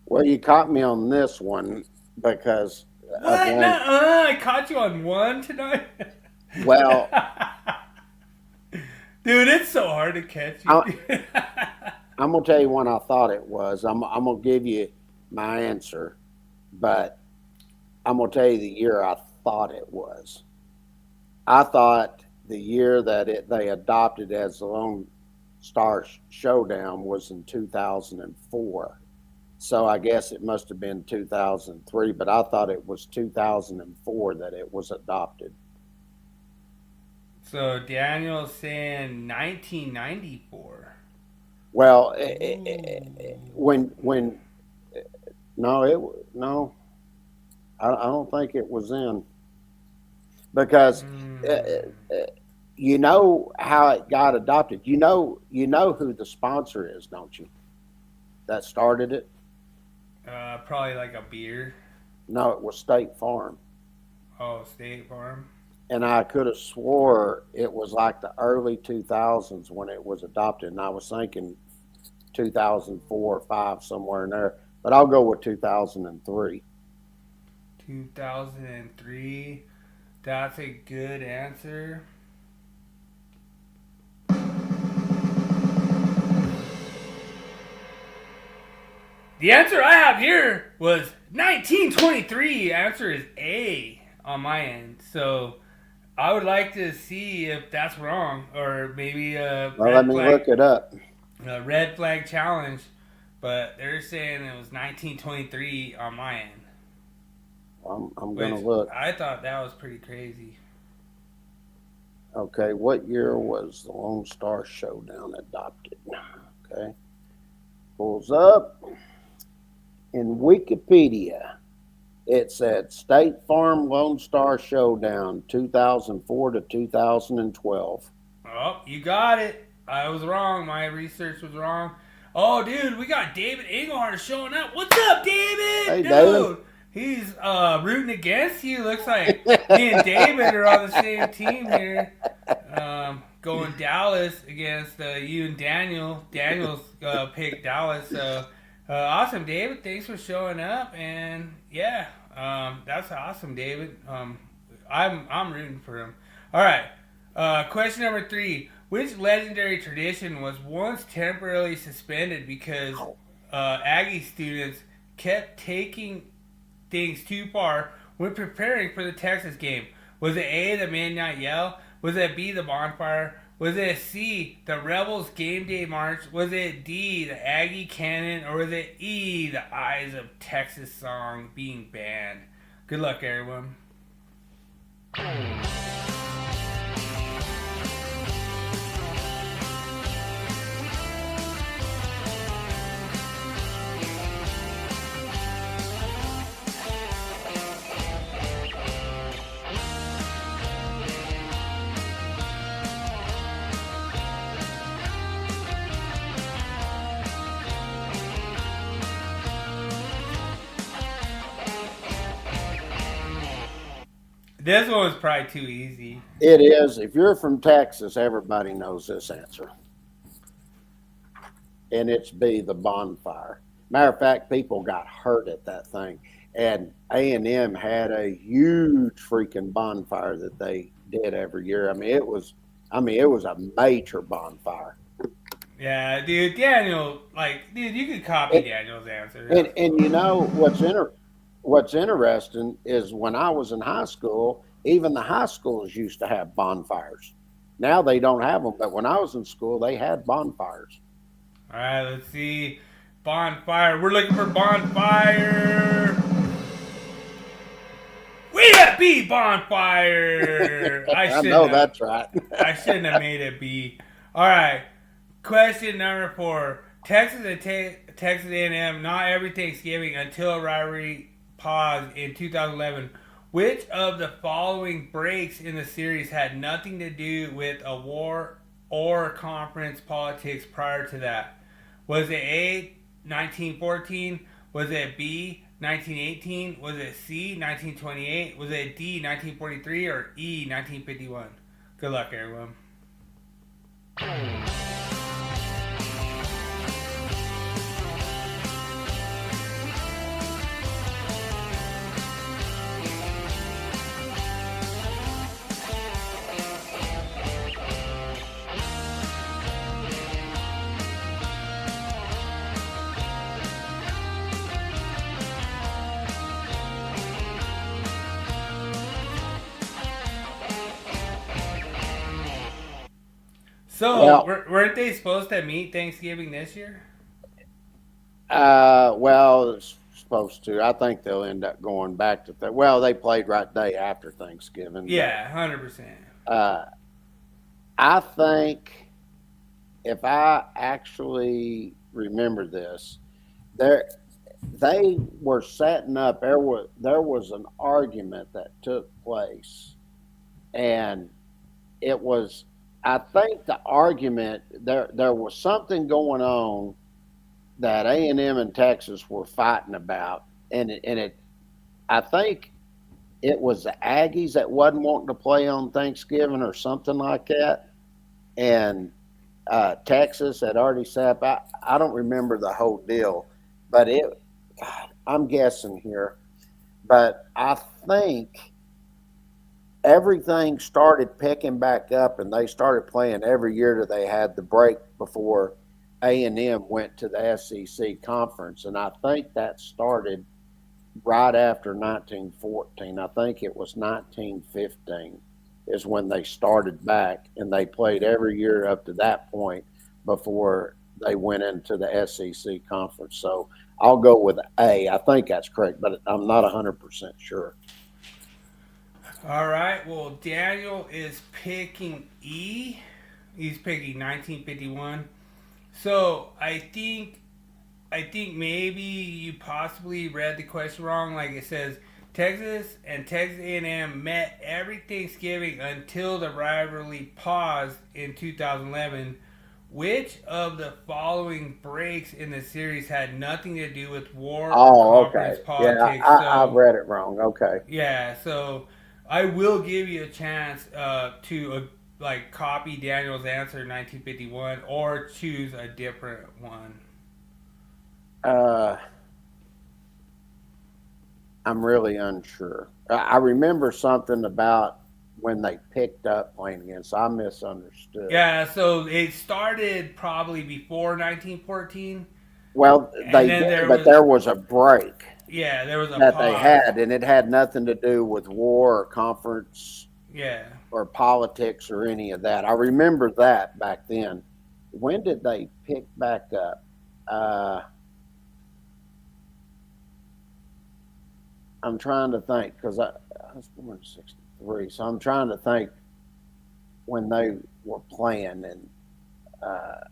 Well, you caught me on this one because... What? I caught you on one tonight? Well... Dude, it's so hard to catch you. I'm going to tell you one I thought it was. I'm going to give you my answer, but I'm going to tell you the year I thought it was. I thought the year that they adopted as the Lone Star Showdown was in 2004. So I guess it must have been 2003, but I thought it was 2004 that it was adopted. So Daniel's saying 1994. Well, when no, I don't think it was in because you know how it got adopted. You know who the sponsor is, don't you? That started it. Probably like a beer. No, it was State Farm. Oh, State Farm. And I could have swore it was like the early 2000s when it was adopted. And I was thinking 2004 or 5, somewhere in there. But I'll go with 2003. 2003. That's a good answer. The answer I have here was 1923. Answer is A on my end. So I would like to see if that's wrong, or maybe a Well, let me look it up. red flag challenge. But they're saying it was 1923 on my end. I'm going to look. I thought that was pretty crazy. Okay, what year was the Lone Star Showdown adopted? Okay, pulls up. In Wikipedia, it said State Farm Lone Star Showdown 2004 to 2012. Oh, you got it. I was wrong. My research was wrong. Oh, dude, we got David Engelhardt showing up. What's up, David? Hey, dude. David. He's rooting against you. Looks like me and David are on the same team here. Going Dallas against you and Daniel. Daniel's picked Dallas. So awesome, David. Thanks for showing up. And yeah, that's awesome, David. I'm rooting for him. All right. Question number 3. Which legendary tradition was once temporarily suspended because Aggie students kept taking things too far when preparing for the Texas game? Was it A, the Midnight Yell? Was it B, the bonfire? Was it C, the Rebels game day march? Was it D, the Aggie cannon? Or was it E, the Eyes of Texas song being banned? Good luck, everyone. This one was probably too easy. It is. If you're from Texas, everybody knows this answer. And it's B, the bonfire. Matter of fact, people got hurt at that thing. And A&M had a huge freaking bonfire that they did every year. I mean, it was a major bonfire. Yeah, dude, Daniel, dude, you could copy Daniel's answer. And you know what's interesting is when I was in high school, even the high schools used to have bonfires. Now they don't have them, but when I was in school, they had bonfires. All right, let's see. Bonfire. We're looking for bonfire. We got B, bonfire. I know that's right. I shouldn't have made it B. All right. Question number 4. Texas A&M, not every Thanksgiving until a rivalry paused in 2011. Which of the following breaks in the series had nothing to do with a war or conference politics prior to that? Was it A, 1914? Was it B, 1918? Was it C, 1928? Was it D, 1943? Or E, 1951? Good luck, everyone. So, Well- weren't they supposed to meet Thanksgiving this year? Well, it's supposed to. I think they'll end up going back to well, they played right day after Thanksgiving. Yeah, 100%. I think if I actually remember this, they were setting up. There was an argument that took place, and it was. I think the argument there was something going on that A&M and Texas were fighting about, and it I think it was the Aggies that wasn't wanting to play on Thanksgiving or something like that, and Texas had already set up. I don't remember the whole deal, but I'm guessing here, but I think everything started picking back up, and they started playing every year that they had the break before A&M went to the SEC conference, and I think that started right after 1914. I think it was 1915 is when they started back, and they played every year up to that point before they went into the SEC conference. So I'll go with A. I think that's correct, but I'm not 100% sure. All right. Well, Daniel is picking E. He's picking 1951. So I think maybe you possibly read the question wrong. Like it says, Texas and Texas A&M met every Thanksgiving until the rivalry paused in 2011. Which of the following breaks in the series had nothing to do with war or conference politics? Yeah, I've read it wrong. Okay. Yeah, so I will give you a chance to copy Daniel's answer in 1951 or choose a different one. I'm really unsure. I remember something about when they picked up playing again, so I misunderstood. Yeah, so it started probably before 1914. Well, they did, but there was a break. Yeah, there was a that pause. they had, and it had nothing to do with war or conference. Yeah. Or politics or any of that. I remember that back then. When did they pick back up? I'm trying to think because I was born in '63, so I'm trying to think when they were playing and.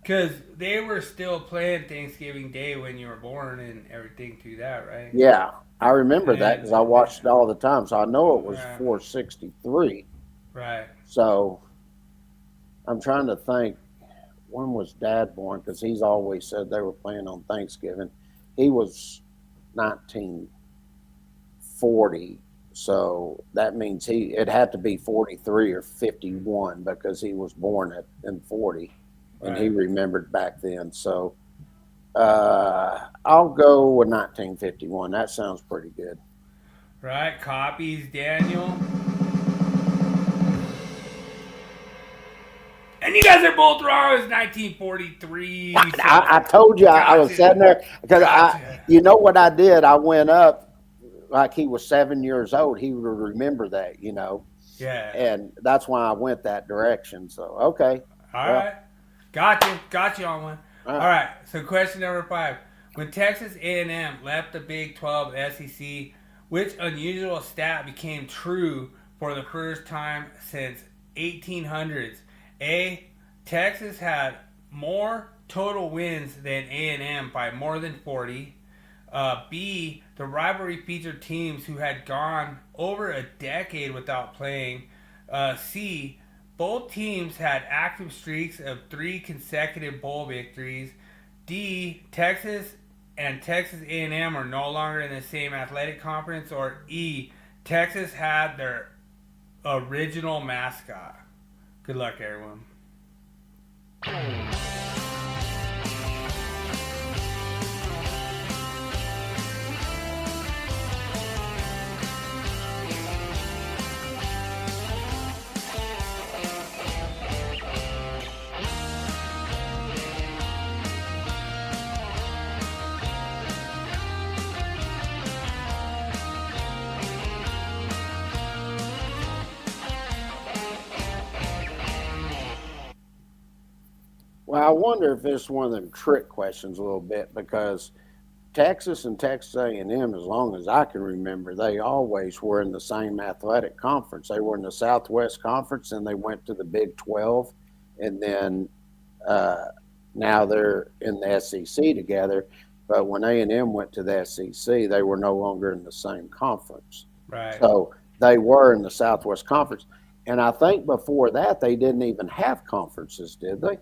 Because they were still playing Thanksgiving Day when you were born and everything to that, right? Yeah, I remember that because I watched it all the time, so I know it was 463. Right. So I'm trying to think, when was Dad born? Because he's always said they were playing on Thanksgiving. He was 1940, so that means it had to be 43 or 51 because he was born in 40, and he remembered back then. So I'll go with 1951. That sounds pretty good. Right, copies, Daniel. And you guys are both wrong. It was 1943. So I told you I was sitting there because you know what I did? I went up like he was 7 years old. He would remember that, you know. Yeah. And that's why I went that direction. So okay. All right. Got you on one. All right. So question number 5: when Texas A&M left the Big 12 SEC, which unusual stat became true for the first time since 1800s? A. Texas had more total wins than A&M by more than 40. B. The rivalry featured teams who had gone over a decade without playing. C. Both teams had active streaks of 3 consecutive bowl victories. D. Texas and Texas A&M are no longer in the same athletic conference. Or E. Texas had their original mascot. Good luck, everyone. Well, I wonder if this is one of them trick questions a little bit because Texas and Texas A&M, as long as I can remember, they always were in the same athletic conference. They were in the Southwest Conference, and they went to the Big 12, and then Now they're in the SEC together, but when A&M went to the SEC, they were no longer in the same conference. Right. So they were in the Southwest Conference. And I think before that, they didn't even have conferences, did they?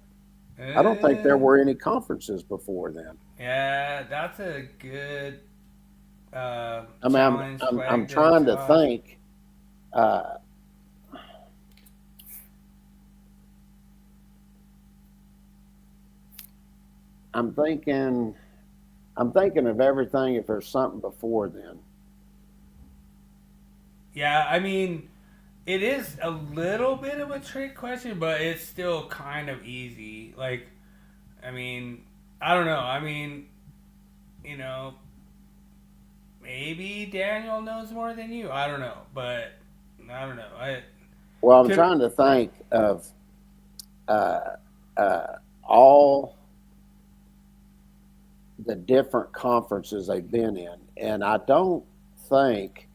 I don't think there were any conferences before then. Yeah, that's a good I mean, challenge. I'm trying to think. I'm thinking of everything if there's something before then. Yeah, I mean, it is a little bit of a trick question, but it's still kind of easy. Like, I mean, I don't know. I mean, you know, maybe Daniel knows more than you. I don't know, but I don't know. Well, I'm trying to think of all the different conferences they've been in, and I don't think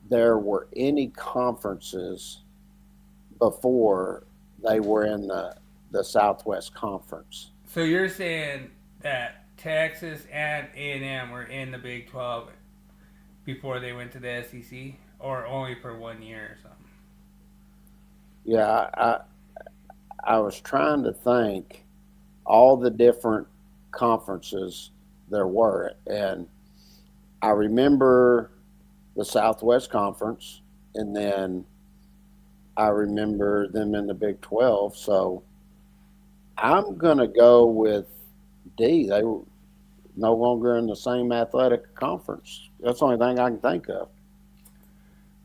there were any conferences before they were in the Southwest Conference. So you're saying that Texas and A&M were in the Big 12 before they went to the SEC, or only for 1 year or something? Yeah, I was trying to think all the different conferences there were, and I remember the Southwest Conference, and then I remember them in the Big 12. So I'm going to go with D. They were no longer in the same athletic conference. That's the only thing I can think of.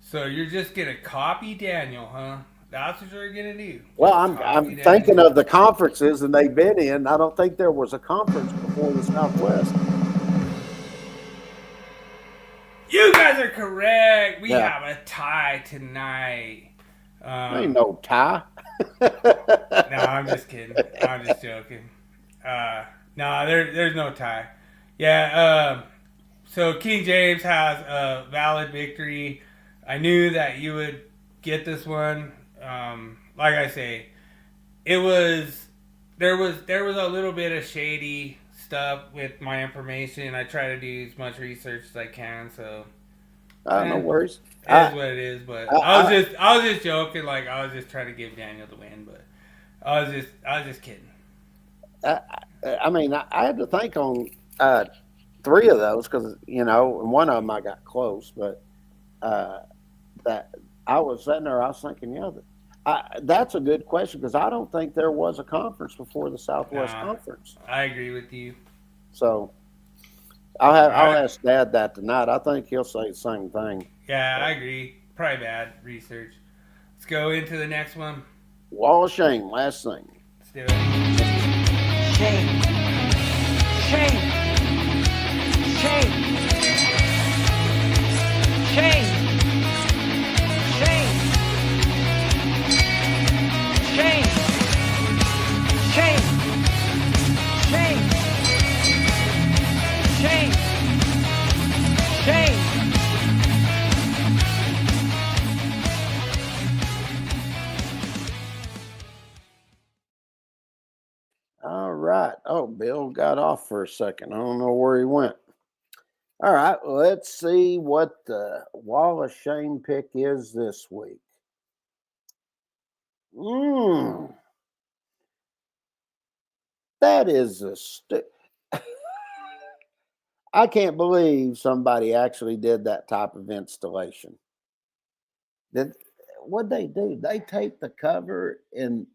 So you're just gonna copy Daniel, huh? That's what you're gonna do. Well, Just I'm copy thinking Daniel. of the conferences and they've been in. I don't think there was a conference before the Southwest. You guys are correct. We Yeah. have a tie tonight. Ain't no tie. No, I'm just kidding. I'm just joking. No, there's no tie. Yeah. So King James has a valid victory. I knew that you would get this one. Like I say, there was a little bit of shady stuff with my information. I try to do as much research as I can. So No worries. it is what it is. But I was just joking. Like I was just trying to give Daniel the win. But I was just kidding. I mean, I had to think on three of those because, and one of them I got close, but that I was sitting there, I was thinking, that's a good question because I don't think there was a conference before the Southwest Conference. I agree with you. So I'll ask Dad that tonight. I think he'll say the same thing. Yeah, I agree. Probably bad research. Let's go into the next one. Wall of shame, last thing. Let's do it. Shame. Shame. Shame. Shame. Shame. Shame. Shame. Shame. Shame. Shame. All right. Oh, Bill got off for a second. I don't know where he went. All right. Let's see what the Wall of Shame pick is this week. That is I can't believe somebody actually did that type of installation. What'd they do? They taped the cover and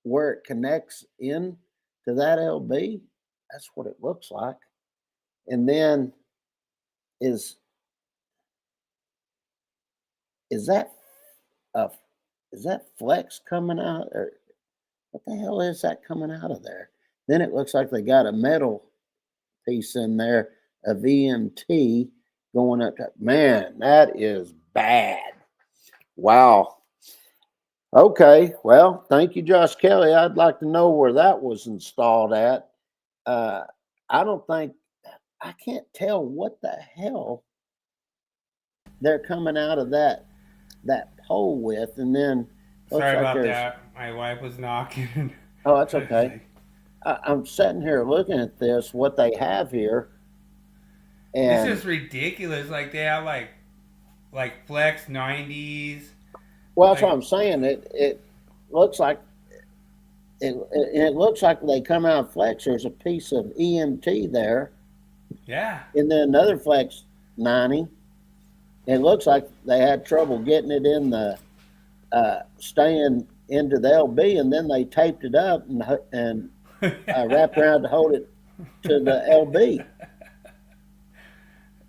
where it connects in to that LB. That's what it looks like. And then is that flex coming out, or what the hell is that coming out of there? Then it looks like they got a metal piece in there, a VMT going up to, man, that is bad. Wow. Okay, well, thank you, Josh Kelly. I'd like to know where that was installed at. I can't tell what the hell they're coming out of that pole with, and then Sorry about that. My wife was knocking. Oh, that's okay. I'm sitting here looking at this, what they have here, It's and just ridiculous. Like they have like Flex 90s. well, that's Like what I'm saying. It looks like it looks like they come out of Flex. There's a piece of EMT there, yeah. and then another Flex 90. It looks like they had trouble getting it in the staying into the LB, and then they taped it up and wrapped around to hold it to the LB.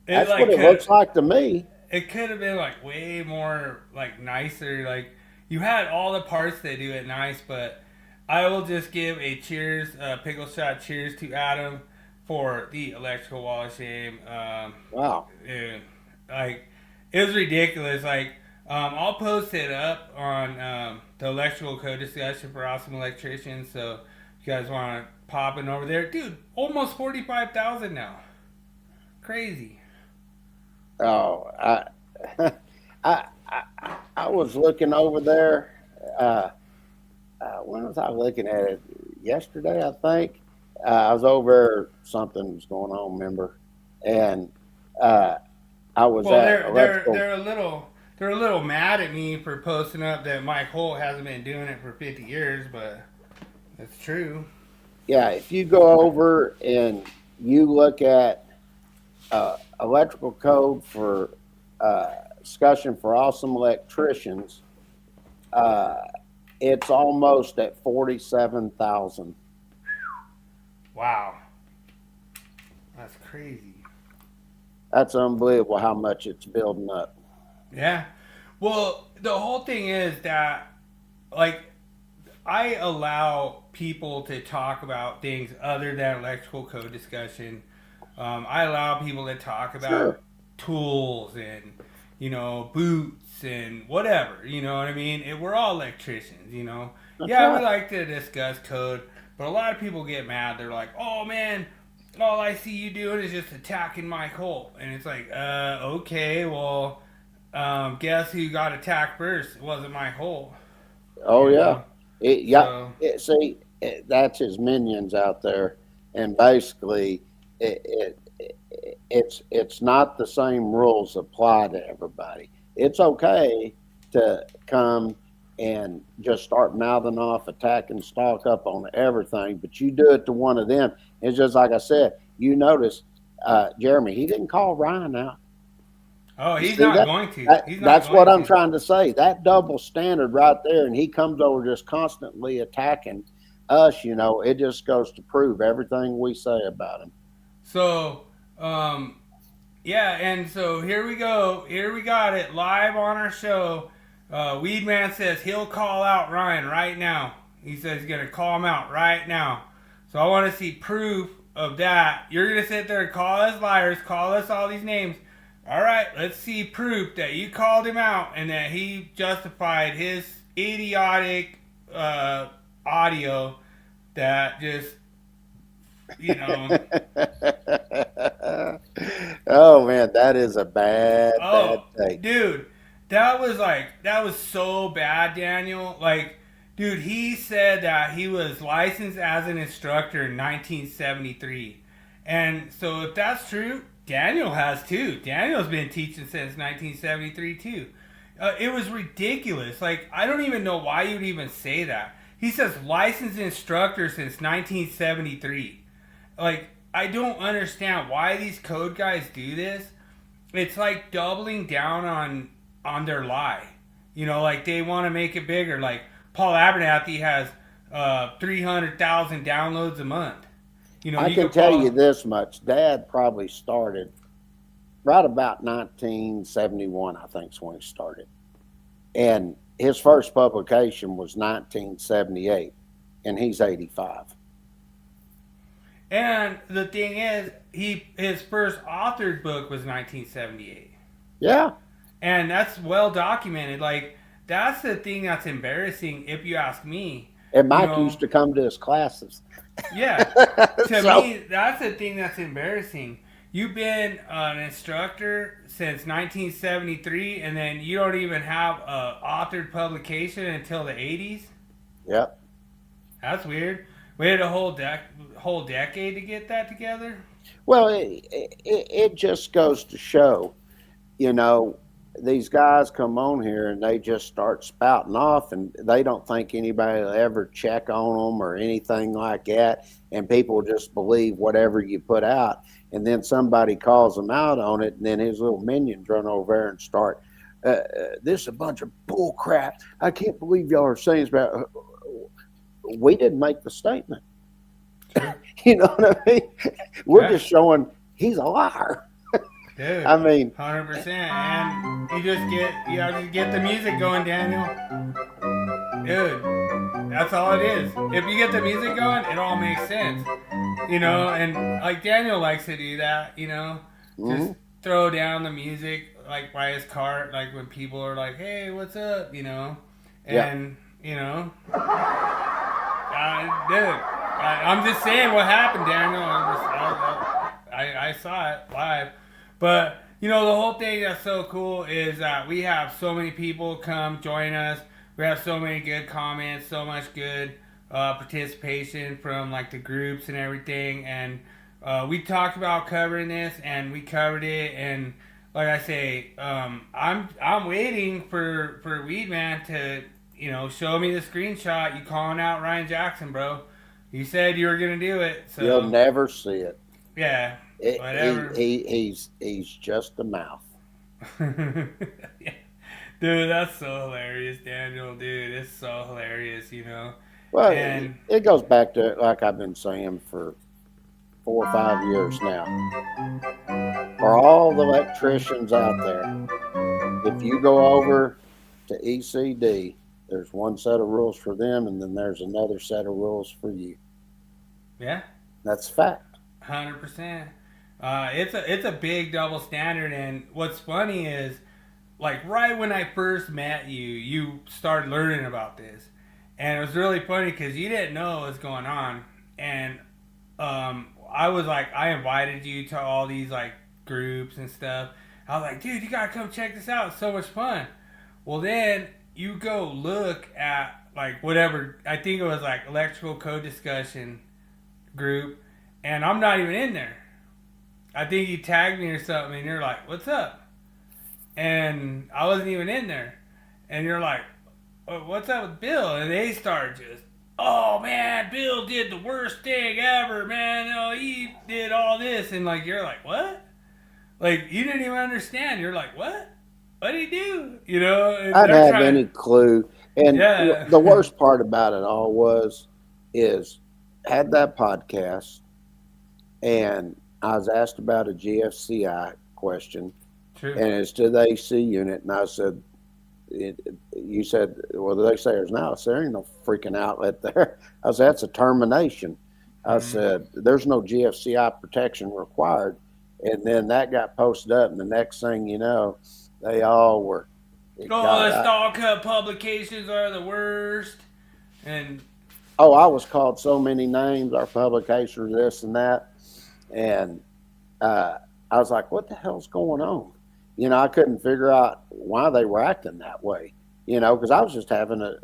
That's what it looks like to me. It could have been like way more like nicer. Like you had all the parts that do it nice, but I will just give a cheers, pickle shot cheers to Adam for the electrical wall of shame. Wow. Dude, like it was ridiculous. Like I'll post it up on the electrical code discussion for awesome electricians. So if you guys want to pop in over there, dude, almost 45,000 now. Crazy. Oh, I was looking over there. When was I looking at it? Yesterday, I think. I was over. Something was going on, remember? And I was Well, at electrical. they're a little mad at me for posting up that Mike Holt hasn't been doing it for 50 years, but it's true. Yeah, if you go over and you look at electrical code for discussion for awesome electricians, it's almost at 47,000. Wow, that's crazy. That's unbelievable how much it's building up. Yeah. Well, the whole thing is that, like, I allow people to talk about things other than electrical code discussion. I allow people to talk about Sure. tools and, boots and whatever. You know what I mean? We're all electricians, That's Yeah, right. we like to discuss code, but a lot of people get mad. They're like, oh, man, all I see you doing is just attacking Mike Holt. And it's like, okay, well, guess who got attacked first? It wasn't Mike Holt. Oh Yeah. yeah. So, That's his minions out there, and basically, it's not the same rules apply to everybody. It's okay to come and just start mouthing off, attacking, stalk up on everything, but you do it to one of them. It's just like I said. You notice, Jeremy, he didn't call Ryan out. oh, he's See not that? going to. He's not That's going what I'm to. trying to say. That double standard right there, and he comes over just constantly attacking us. It just goes to prove everything we say about him. So, yeah, and so here we go. Here we got it live on our show. Weedman says he'll call out Ryan right now. He says he's going to call him out right now. So I want to see proof of that. You're going to sit there and call us liars, call us all these names. All right, let's see proof that you called him out and that he justified his idiotic audio that just, Oh man, that is a bad take. Dude, that was so bad, Daniel. Like, dude, he said that he was licensed as an instructor in 1973. And so if that's true, Daniel has too. Daniel's been teaching since 1973 too. It was ridiculous. Like, I don't even know why you'd even say that. He says licensed instructor since 1973. Like, I don't understand why these code guys do this. It's like doubling down on their lie. Like they want to make it bigger. Like Paul Abernathy has 300,000 downloads a month. I can tell you this much. Dad probably started right about 1971, I think is when he started. And his first publication was 1978, and he's 85. And the thing is, his first authored book was 1978. Yeah. And that's well documented. Like, that's the thing that's embarrassing, if you ask me. And Mike used to come to his classes. Yeah. To me, that's the thing that's embarrassing. You've been an instructor since 1973, and then you don't even have an authored publication until the 80s? Yep. That's weird. waited a whole decade to get that together. Well, it just goes to show, you know, these guys come on here and they just start spouting off, and they don't think anybody will ever check on them or anything like that. And people just believe whatever you put out. And then somebody calls them out on it, and then his little minions run over there and start, this is a bunch of bull crap. I can't believe y'all are saying this about. We didn't make the statement. You know what I mean? We're just showing he's a liar. Dude, I mean, 100%. And you just get the music going, Daniel. Dude, that's all it is. If you get the music going, it all makes sense. You know, and like Daniel likes to do that, you know, just throw down the music like by his cart, like when people are like, hey, what's up, you know, and, you know, dude, I'm just saying what happened, Daniel. I saw it live. But, you know, the whole thing that's so cool is that we have so many people come join us. We have so many good comments, so much good participation from, like, the groups and everything. And we talked about covering this, and we covered it. And, like I say, I'm waiting for Weedman to, you know, show me the screenshot. You calling out Ryan Jackson, bro. You said you were going to do it. So you'll never see it. Yeah. Whatever. He's just a mouth. Yeah. Dude, that's so hilarious, Daniel. Dude, it's so hilarious, you know. Well, And it goes back to, like I've been saying for 4 or 5 years now. For all the electricians out there, if you go over to ECD, there's one set of rules for them, and then there's another set of rules for you. yeah, That's fact. 100%. It's a big double standard, and what's funny is, like, right when I first met you, you started learning about this, and it was really funny because you didn't know what was going on, and I was like, I invited you to all these like groups and stuff. I was like, dude, you gotta come check this out. It's so much fun. Well, then you go look at like whatever, I think it was like electrical code discussion group, and I'm not even in there. I think you tagged me or something, and you're like, what's up? And I wasn't even in there. And you're like, oh, what's up with Bill? And they start just, oh man, Bill did the worst thing ever, man. Oh, he did all this. And like, you're like, what? Like, you didn't even understand. You're like, what? What did he do? You know? I didn't have any clue. And the worst part about it all is had that podcast, and I was asked about a GFCI question. True. And it's to the AC unit, and I said, you said, well, they say there's an outlet. There ain't no freaking outlet there. I said, that's a termination. I said, there's no GFCI protection required. And then that got posted up, and the next thing you know, they all were. The stall cut publications are the worst. And I was called so many names, our publications, this and that. And I was like, what the hell's going on? You know, I couldn't figure out why they were acting that way, you know, because I was just having a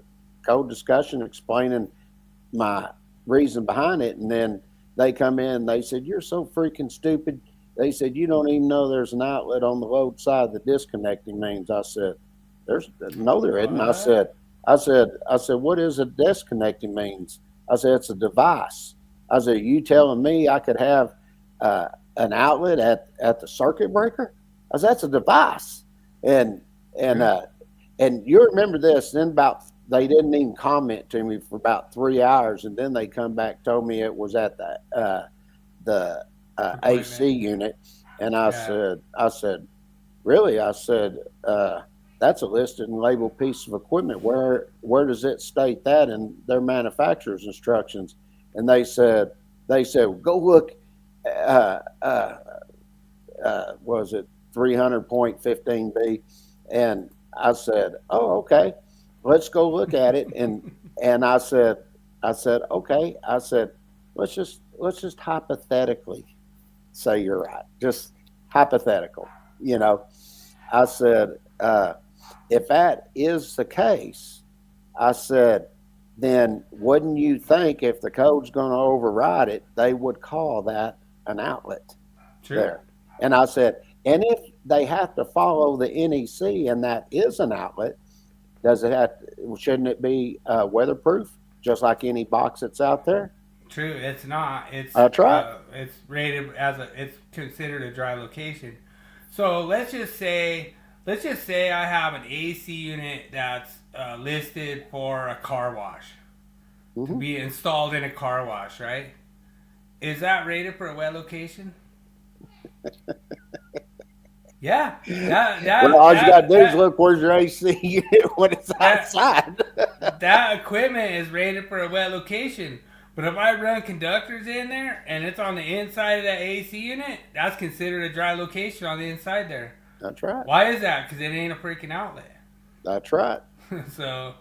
code discussion explaining my reason behind it. And then they come in and they said, you're so freaking stupid. They said, you don't even know there's an outlet on the load side that disconnecting means. I said, no, there isn't. I said, what is a disconnecting means? I said, it's a device. I said, you telling me I could have an outlet at the circuit breaker? I said, that's a device. And you remember this, then they didn't even comment to me for about 3 hours, and then they come back, told me it was at the AC unit. And I said, really? I said, that's a listed and labeled piece of equipment. Where does it state that in their manufacturer's instructions? And they said, go look, was it 300.15B? And I said, oh, okay, let's go look at it. And I said, okay. I said, let's just hypothetically say you're right. Just hypothetical, you know. I said, if that is the case, I said, then wouldn't you think if the code's going to override it, they would call that an outlet True. there? And I said, and if they have to follow the NEC and that is an outlet, shouldn't it be weatherproof, just like any box that's out there? True, it's not. That's right. It's rated it's considered a dry location. So let's just say I have an AC unit that's listed for a car wash to be installed in a car wash, right? Is that rated for a wet location? Yeah. All you got to do is look where's your AC unit when it's outside. That equipment is rated for a wet location. But if I run conductors in there and it's on the inside of that AC unit, that's considered a dry location on the inside there. That's right. Why is that? Because it ain't a freaking outlet. That's right. So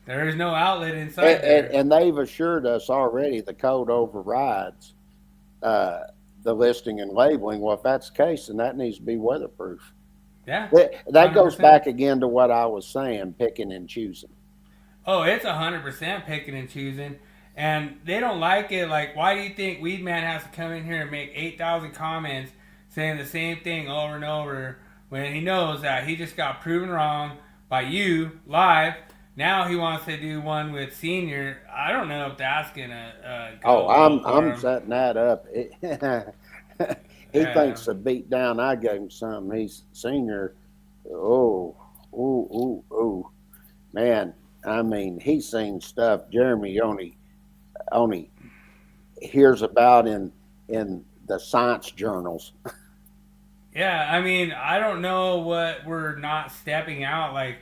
there is no outlet inside there. And they've assured us already the code overrides the listing and labeling. Well, if that's the case, then that needs to be weatherproof. Yeah. That goes 100%. back again to what I was saying, picking and choosing. Oh, it's 100% picking and choosing. And they don't like it. Like, why do you think Weed Man has to come in here and make 8,000 comments saying the same thing over and over when he knows that he just got proven wrong by you live? Now he wants to do one with Senior. I don't know if that's gonna go. I'm setting that up. He thinks the beat down I gave him something. He's Senior. Oh, man. I mean, he's seen stuff Jeremy only hears about in the science journals. Yeah, I mean, I don't know what we're not stepping out. Like,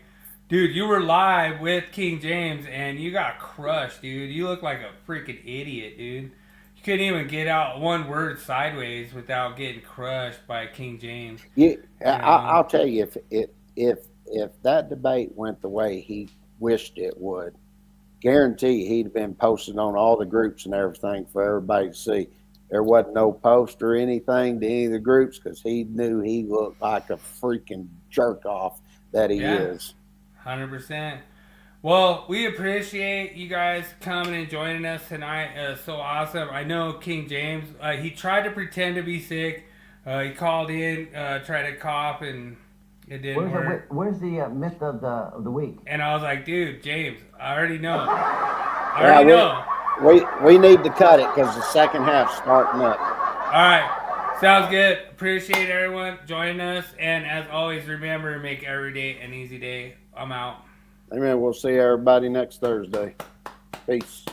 dude, you were live with King James and you got crushed, dude. You look like a freaking idiot, dude. You couldn't even get out one word sideways without getting crushed by King James. I'll tell you, if that debate went the way he wished it would, guarantee he'd have been posted on all the groups and everything for everybody to see. There wasn't no post or anything to any of the groups because he knew he looked like a freaking jerk off that he is. 100%. Well, we appreciate you guys coming and joining us tonight. So awesome. I know King James, he tried to pretend to be sick. He called in, tried to cough, and it didn't work. Where's the myth of the week? And I was like, dude, James, I already know. I already know. We need to cut it because the second half's starting up. All right. Sounds good. Appreciate everyone joining us. And as always, remember, make every day an easy day. I'm out. Amen. We'll see everybody next Thursday. Peace.